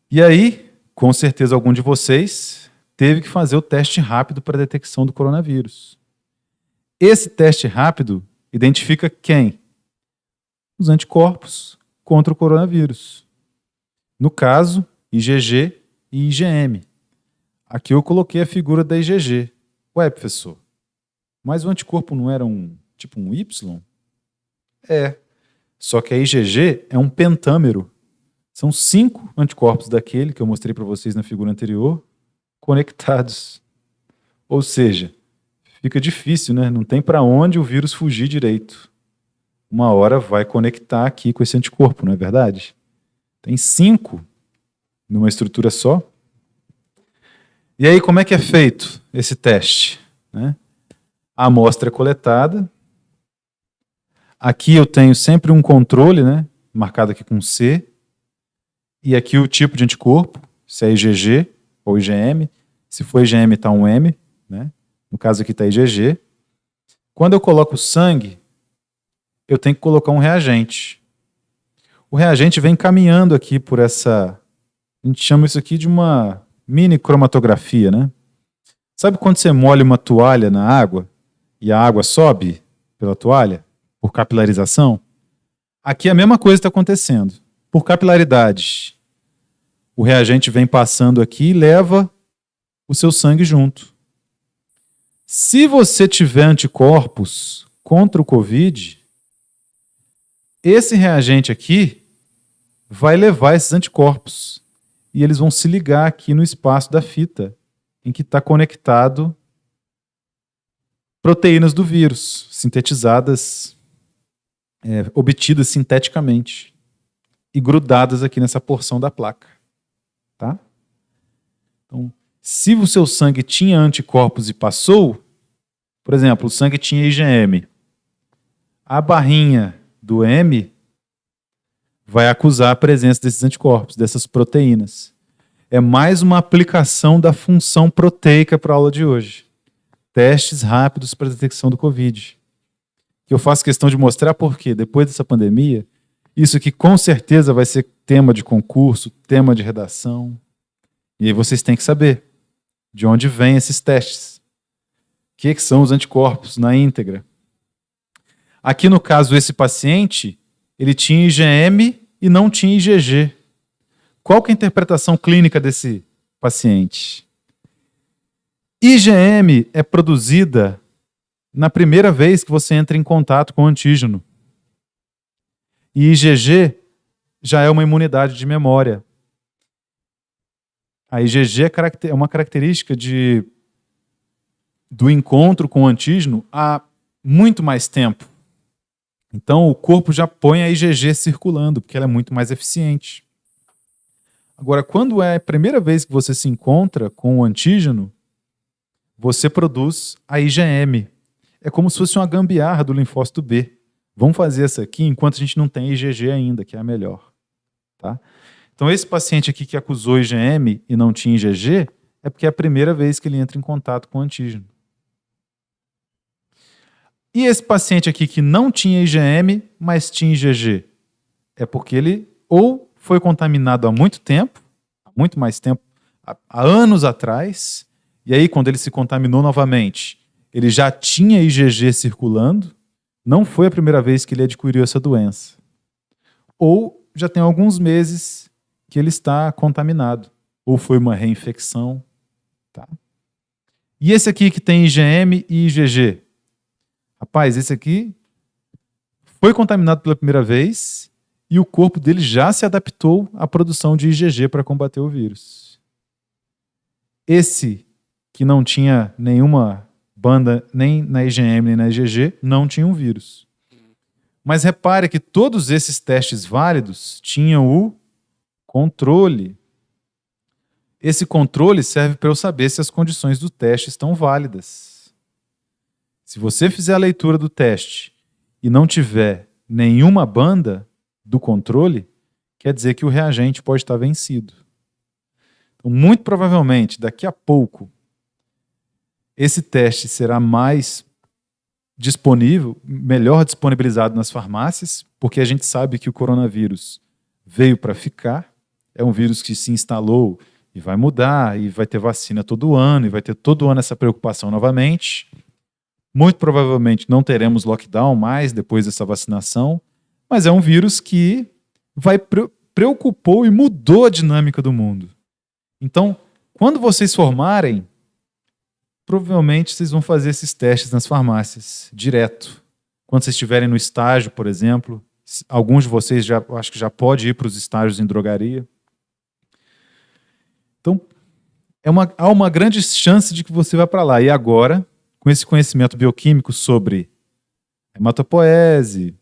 E aí, com certeza algum de vocês teve que fazer o teste rápido para a detecção do coronavírus. Esse teste rápido identifica quem? Os anticorpos contra o coronavírus. No caso, IgG e IgM. Aqui eu coloquei a figura da IgG. Ué, professor, mas o anticorpo não era tipo um Y? É. Só que a IgG é um pentâmero. São 5 anticorpos daquele que eu mostrei para vocês na figura anterior, conectados. Ou seja, fica difícil, né? Não tem para onde o vírus fugir direito. Uma hora vai conectar aqui com esse anticorpo, não é verdade? Tem 5 numa estrutura só. E aí, como é que é feito esse teste? Né? A amostra é coletada. Aqui eu tenho sempre um controle, né? Marcado aqui com C. E aqui o tipo de anticorpo, se é IgG ou IgM. Se for IgM, está um M. Né? No caso aqui está IgG. Quando eu coloco sangue, eu tenho que colocar um reagente. O reagente vem caminhando aqui por essa... A gente chama isso aqui de uma mini cromatografia, né? Sabe quando você molha uma toalha na água e a água sobe pela toalha, por capilarização? Aqui a mesma coisa está acontecendo. Por capilaridade, o reagente vem passando aqui e leva o seu sangue junto. Se você tiver anticorpos contra o Covid, esse reagente aqui vai levar esses anticorpos e eles vão se ligar aqui no espaço da fita em que está conectado proteínas do vírus, sintetizadas, obtidas sinteticamente e grudadas aqui nessa porção da placa. Tá? Então, se o seu sangue tinha anticorpos e passou, por exemplo, o sangue tinha IgM, a barrinha do M vai acusar a presença desses anticorpos, dessas proteínas. É mais uma aplicação da função proteica para a aula de hoje. Testes rápidos para a detecção do Covid. Que eu faço questão de mostrar porque, depois dessa pandemia, isso aqui com certeza vai ser tema de concurso, tema de redação. E aí vocês têm que saber de onde vêm esses testes. O que são os anticorpos na íntegra? Aqui no caso, esse paciente, ele tinha IgM e não tinha IgG. Qual que é a interpretação clínica desse paciente? IgM é produzida na primeira vez que você entra em contato com o antígeno. E IgG já é uma imunidade de memória. A IgG é uma característica do encontro com o antígeno há muito mais tempo. Então, o corpo já põe a IgG circulando, porque ela é muito mais eficiente. Agora, quando é a primeira vez que você se encontra com o antígeno, você produz a IgM. É como se fosse uma gambiarra do linfócito B. Vamos fazer essa aqui enquanto a gente não tem IgG ainda, que é a melhor. Tá? Então, esse paciente aqui que acusou IgM e não tinha IgG, é porque é a primeira vez que ele entra em contato com o antígeno. E esse paciente aqui que não tinha IgM, mas tinha IgG, é porque ele ou foi contaminado há muito tempo, há muito mais tempo, há anos atrás, e aí quando ele se contaminou novamente, ele já tinha IgG circulando, não foi a primeira vez que ele adquiriu essa doença. Ou já tem alguns meses que ele está contaminado, ou foi uma reinfecção. Tá? E esse aqui que tem IgM e IgG? Rapaz, esse aqui foi contaminado pela primeira vez e o corpo dele já se adaptou à produção de IgG para combater o vírus. Esse que não tinha nenhuma banda nem na IgM nem na IgG, não tinha um vírus. Mas repare que todos esses testes válidos tinham o controle. Esse controle serve para eu saber se as condições do teste estão válidas. Se você fizer a leitura do teste e não tiver nenhuma banda do controle, quer dizer que o reagente pode estar vencido. Então, muito provavelmente, daqui a pouco, esse teste será mais disponível, melhor disponibilizado nas farmácias, porque a gente sabe que o coronavírus veio para ficar, é um vírus que se instalou e vai mudar, e vai ter vacina todo ano, e vai ter todo ano essa preocupação novamente. Muito provavelmente não teremos lockdown mais depois dessa vacinação, mas é um vírus que preocupou e mudou a dinâmica do mundo. Então, quando vocês formarem, provavelmente vocês vão fazer esses testes nas farmácias, direto. Quando vocês estiverem no estágio, por exemplo, alguns de vocês acho que já podem ir para os estágios em drogaria. Então, há uma grande chance de que você vá para lá. E agora, com esse conhecimento bioquímico sobre hematopoese,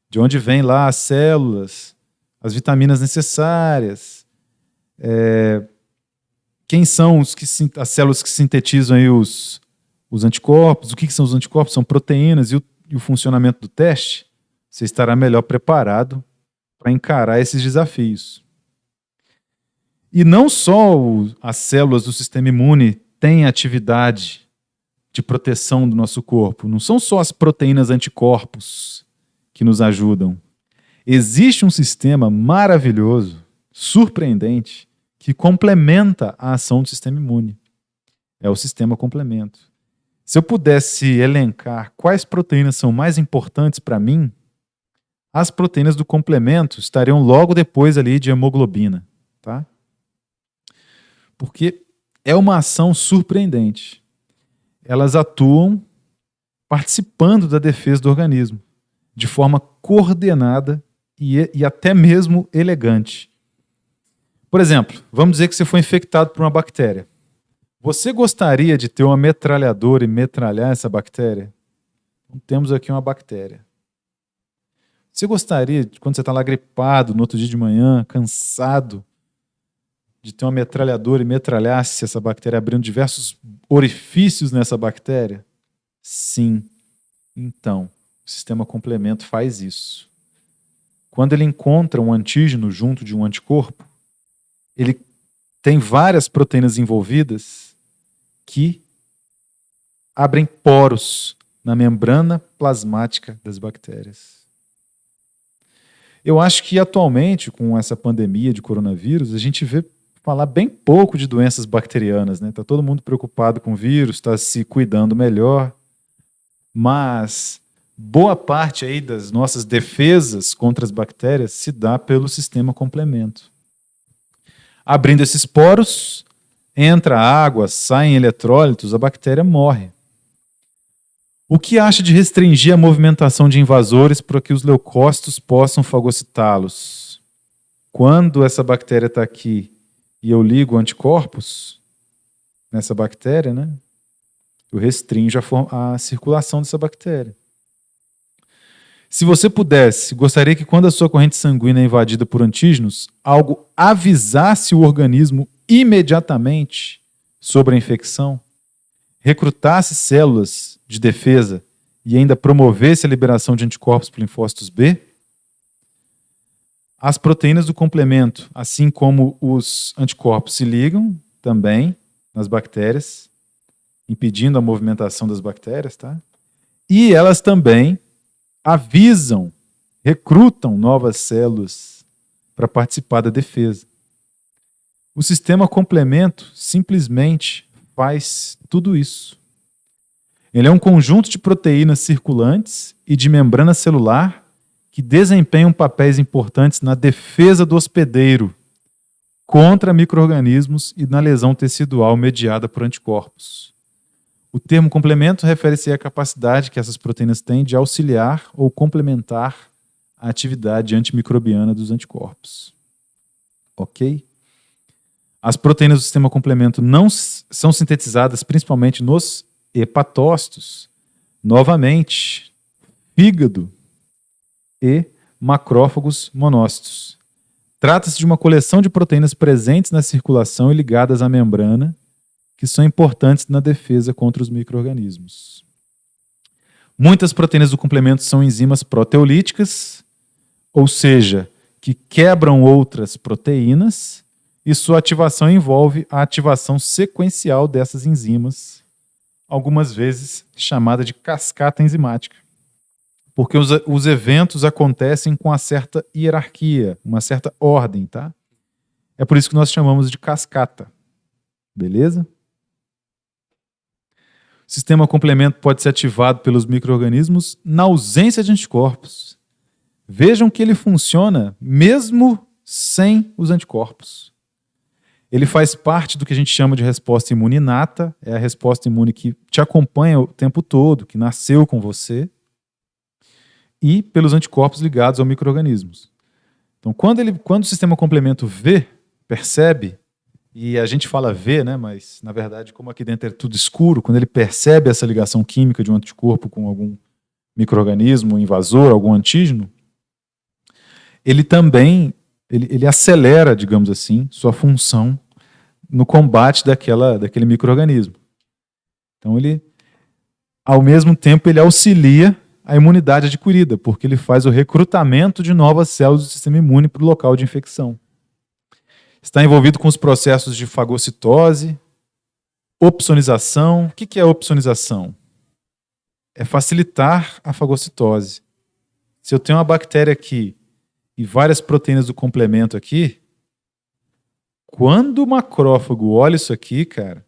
de onde vêm lá as células, as vitaminas necessárias, quem são as células que sintetizam aí os anticorpos, o que são os anticorpos, são proteínas, e o funcionamento do teste, você estará melhor preparado para encarar esses desafios. E não só as células do sistema imune têm atividade de proteção do nosso corpo, não são só as proteínas anticorpos que nos ajudam. Existe um sistema maravilhoso, surpreendente, que complementa a ação do sistema imune. É o sistema complemento. Se eu pudesse elencar quais proteínas são mais importantes para mim, as proteínas do complemento estariam logo depois ali de hemoglobina, tá? Porque é uma ação surpreendente. Elas atuam participando da defesa do organismo, de forma coordenada e até mesmo elegante. Por exemplo, vamos dizer que você foi infectado por uma bactéria. Você gostaria de ter uma metralhadora e metralhar essa bactéria? Então, temos aqui uma bactéria. Você gostaria, quando você está lá gripado, no outro dia de manhã, cansado, de ter uma metralhadora e metralhasse essa bactéria, abrindo diversos orifícios nessa bactéria? Sim. Então, o sistema complemento faz isso. Quando ele encontra um antígeno junto de um anticorpo, ele tem várias proteínas envolvidas que abrem poros na membrana plasmática das bactérias. Eu acho que atualmente, com essa pandemia de coronavírus, a gente vê falar bem pouco de doenças bacterianas, né? Tá todo mundo preocupado com o vírus, está se cuidando melhor, mas boa parte aí das nossas defesas contra as bactérias se dá pelo sistema complemento. Abrindo esses poros, entra água, saem eletrólitos, a bactéria morre. O que acha de restringir a movimentação de invasores para que os leucócitos possam fagocitá-los? Quando essa bactéria está aqui e eu ligo anticorpos nessa bactéria, né? Eu restringo a circulação dessa bactéria. Se você pudesse, gostaria que quando a sua corrente sanguínea é invadida por antígenos, algo avisasse o organismo imediatamente sobre a infecção, recrutasse células de defesa e ainda promovesse a liberação de anticorpos por linfócitos B? As proteínas do complemento, assim como os anticorpos, se ligam também nas bactérias, impedindo a movimentação das bactérias, tá? E elas também avisam, recrutam novas células para participar da defesa. O sistema complemento simplesmente faz tudo isso. Ele é um conjunto de proteínas circulantes e de membrana celular que desempenham papéis importantes na defesa do hospedeiro contra micro-organismos e na lesão tecidual mediada por anticorpos. O termo complemento refere-se à capacidade que essas proteínas têm de auxiliar ou complementar a atividade antimicrobiana dos anticorpos. Ok? As proteínas do sistema complemento não são sintetizadas principalmente nos hepatócitos, novamente, fígado e macrófagos monócitos. Trata-se de uma coleção de proteínas presentes na circulação e ligadas à membrana, que são importantes na defesa contra os micro-organismos. Muitas proteínas do complemento são enzimas proteolíticas, ou seja, que quebram outras proteínas, e sua ativação envolve a ativação sequencial dessas enzimas, algumas vezes chamada de cascata enzimática, porque os eventos acontecem com uma certa hierarquia, uma certa ordem, tá? É por isso que nós chamamos de cascata. Beleza? O sistema complemento pode ser ativado pelos micro-organismos na ausência de anticorpos. Vejam que ele funciona mesmo sem os anticorpos. Ele faz parte do que a gente chama de resposta imune inata, é a resposta imune que te acompanha o tempo todo, que nasceu com você, e pelos anticorpos ligados aos micro-organismos. Então, quando o sistema complemento percebe, e a gente fala vê, né, mas na verdade, como aqui dentro é tudo escuro, quando ele percebe essa ligação química de um anticorpo com algum micro-organismo invasor, algum antígeno, ele também ele acelera, digamos assim, sua função no combate daquele micro-organismo. Então, ao mesmo tempo, ele auxilia a imunidade adquirida, porque ele faz o recrutamento de novas células do sistema imune para o local de infecção. Está envolvido com os processos de fagocitose, opsonização. O que é opsonização? É facilitar a fagocitose. Se eu tenho uma bactéria aqui e várias proteínas do complemento aqui, quando o macrófago olha isso aqui, cara,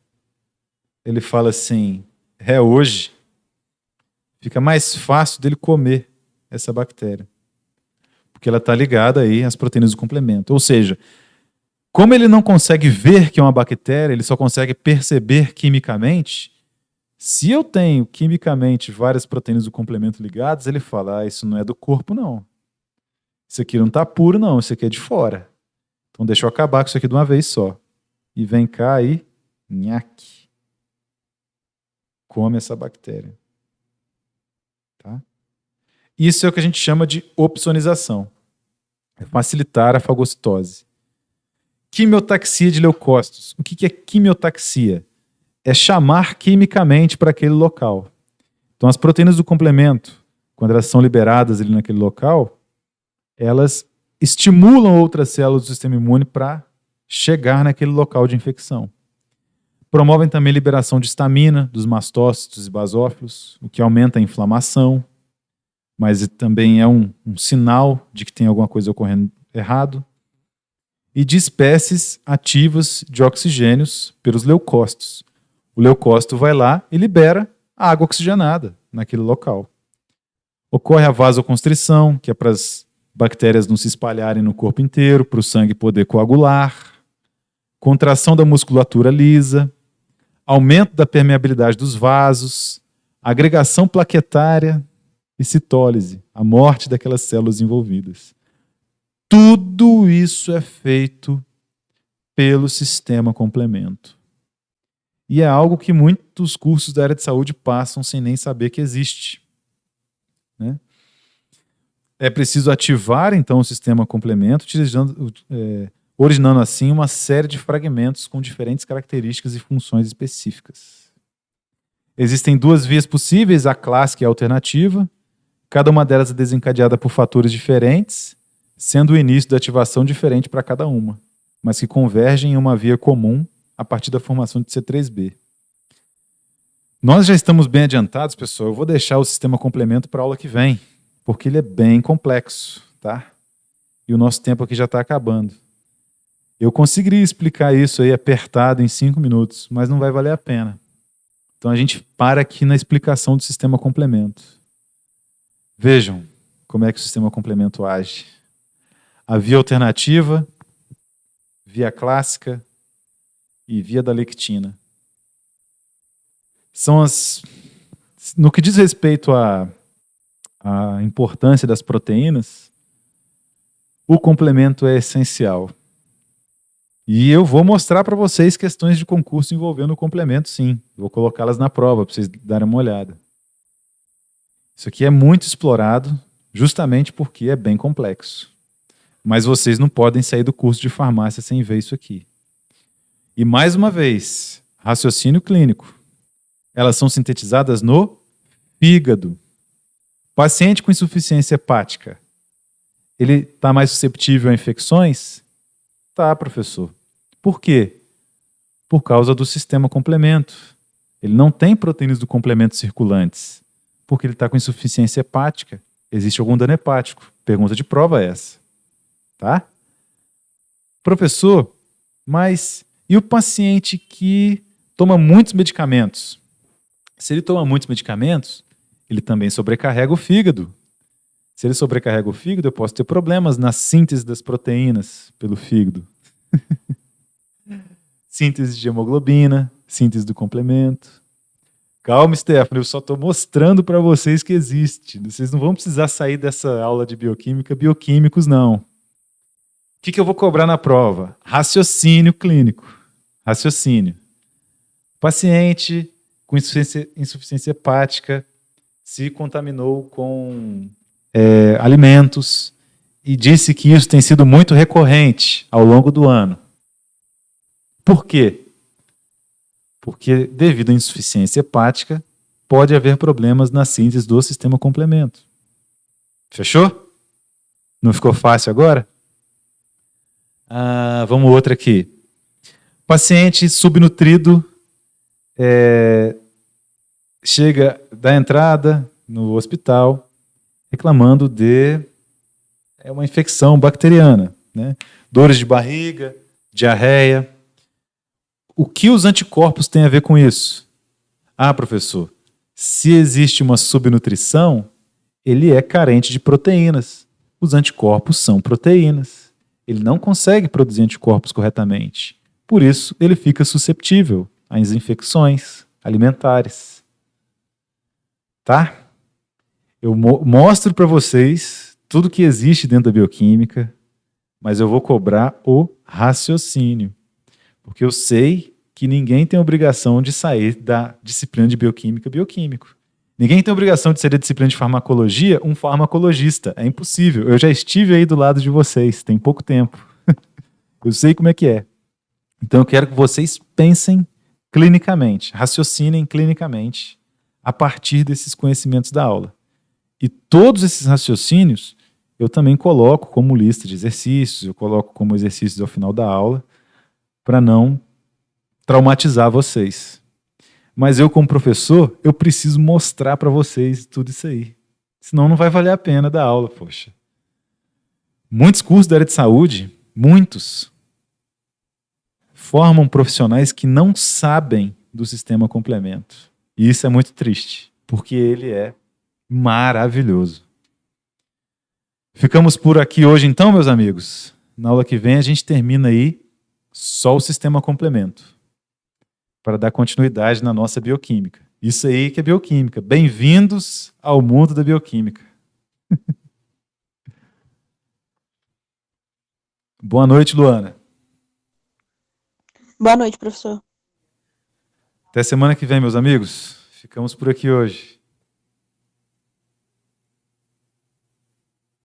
ele fala assim, hoje fica mais fácil dele comer essa bactéria, porque ela está ligada aí às proteínas do complemento. Ou seja, como ele não consegue ver que é uma bactéria, ele só consegue perceber quimicamente, se eu tenho quimicamente várias proteínas do complemento ligadas, ele fala, isso não é do corpo não. Isso aqui não está puro não, isso aqui é de fora. Então deixa eu acabar com isso aqui de uma vez só. E vem cá e nhaque. Come essa bactéria. Tá? Isso é o que a gente chama de opsonização. É facilitar a fagocitose. Quimiotaxia de leucócitos. O que é quimiotaxia? É chamar quimicamente para aquele local. Então as proteínas do complemento, quando elas são liberadas ali naquele local, elas estimulam outras células do sistema imune para chegar naquele local de infecção. Promovem também a liberação de histamina dos mastócitos e basófilos, o que aumenta a inflamação, mas também é um sinal de que tem alguma coisa ocorrendo errado. E de espécies ativas de oxigênios pelos leucócitos. O leucócito vai lá e libera a água oxigenada naquele local. Ocorre a vasoconstrição, que é para as bactérias não se espalharem no corpo inteiro, para o sangue poder coagular. Contração da musculatura lisa. Aumento da permeabilidade dos vasos. agregação plaquetária e citólise, a morte daquelas células envolvidas. Tudo isso é feito pelo sistema complemento. E é algo que muitos cursos da área de saúde passam sem nem saber que existe, né? É preciso ativar, então, o sistema complemento, originando assim uma série de fragmentos com diferentes características e funções específicas. Existem duas vias possíveis, a clássica e a alternativa. Cada uma delas é desencadeada por fatores diferentes, sendo o início da ativação diferente para cada uma, mas que convergem em uma via comum a partir da formação de C3b. Nós já estamos bem adiantados, pessoal. Eu vou deixar o sistema complemento para a aula que vem, porque ele é bem complexo, tá? E o nosso tempo aqui já está acabando. Eu conseguiria explicar isso aí apertado em 5 minutos, mas não vai valer a pena. Então a gente para aqui na explicação do sistema complemento. Vejam como é que o sistema complemento age. A via alternativa, via clássica e via da lectina. No que diz respeito à importância das proteínas, o complemento é essencial. E eu vou mostrar para vocês questões de concurso envolvendo o complemento, sim. Vou colocá-las na prova para vocês darem uma olhada. Isso aqui é muito explorado, justamente porque é bem complexo. Mas vocês não podem sair do curso de farmácia sem ver isso aqui. E mais uma vez, raciocínio clínico. Elas são sintetizadas no fígado. Paciente com insuficiência hepática, ele está mais susceptível a infecções? Tá, professor. Por quê? Por causa do sistema complemento. Ele não tem proteínas do complemento circulantes, porque ele está com insuficiência hepática. Existe algum dano hepático? Pergunta de prova é essa. Tá? Professor, mas e o paciente que toma muitos medicamentos? Se ele toma muitos medicamentos, ele também sobrecarrega o fígado. Se ele sobrecarrega o fígado, eu posso ter problemas na síntese das proteínas pelo fígado. Síntese de hemoglobina, síntese do complemento. Calma, Stephanie, eu só estou mostrando para vocês que existe. Vocês não vão precisar sair dessa aula de bioquímica bioquímicos, não. O que eu vou cobrar na prova? Raciocínio clínico. Raciocínio. Paciente com insuficiência hepática se contaminou com alimentos e disse que isso tem sido muito recorrente ao longo do ano. Por quê? Porque, devido à insuficiência hepática, pode haver problemas na síntese do sistema complemento. Fechou? Não ficou fácil agora? Vamos outra aqui. Paciente subnutrido chega da entrada no hospital reclamando de uma infecção bacteriana, né? Dores de barriga, diarreia. O que os anticorpos têm a ver com isso? Professor, se existe uma subnutrição, ele é carente de proteínas. Os anticorpos são proteínas. Ele não consegue produzir anticorpos corretamente. Por isso, ele fica susceptível às infecções alimentares. Tá? Eu mostro para vocês tudo que existe dentro da bioquímica, mas eu vou cobrar o raciocínio. Porque eu sei que ninguém tem obrigação de sair da disciplina de bioquímica bioquímico. Ninguém tem obrigação de sair da disciplina de farmacologia um farmacologista. É impossível. Eu já estive aí do lado de vocês, tem pouco tempo. Eu sei como é que é. Então eu quero que vocês pensem clinicamente, raciocinem clinicamente a partir desses conhecimentos da aula. E todos esses raciocínios eu também coloco como lista de exercícios, eu coloco como exercícios ao final da aula, para não traumatizar vocês. Mas eu, como professor, eu preciso mostrar para vocês tudo isso aí. Senão não vai valer a pena dar aula, poxa. Muitos cursos da área de saúde, muitos, formam profissionais que não sabem do sistema complemento. E isso é muito triste, porque ele é maravilhoso. Ficamos por aqui hoje então, meus amigos. Na aula que vem a gente termina aí só o sistema complemento, para dar continuidade na nossa bioquímica. Isso aí que é bioquímica. Bem-vindos ao mundo da bioquímica. Boa noite, Luana. Boa noite, professor. Até semana que vem, meus amigos. Ficamos por aqui hoje.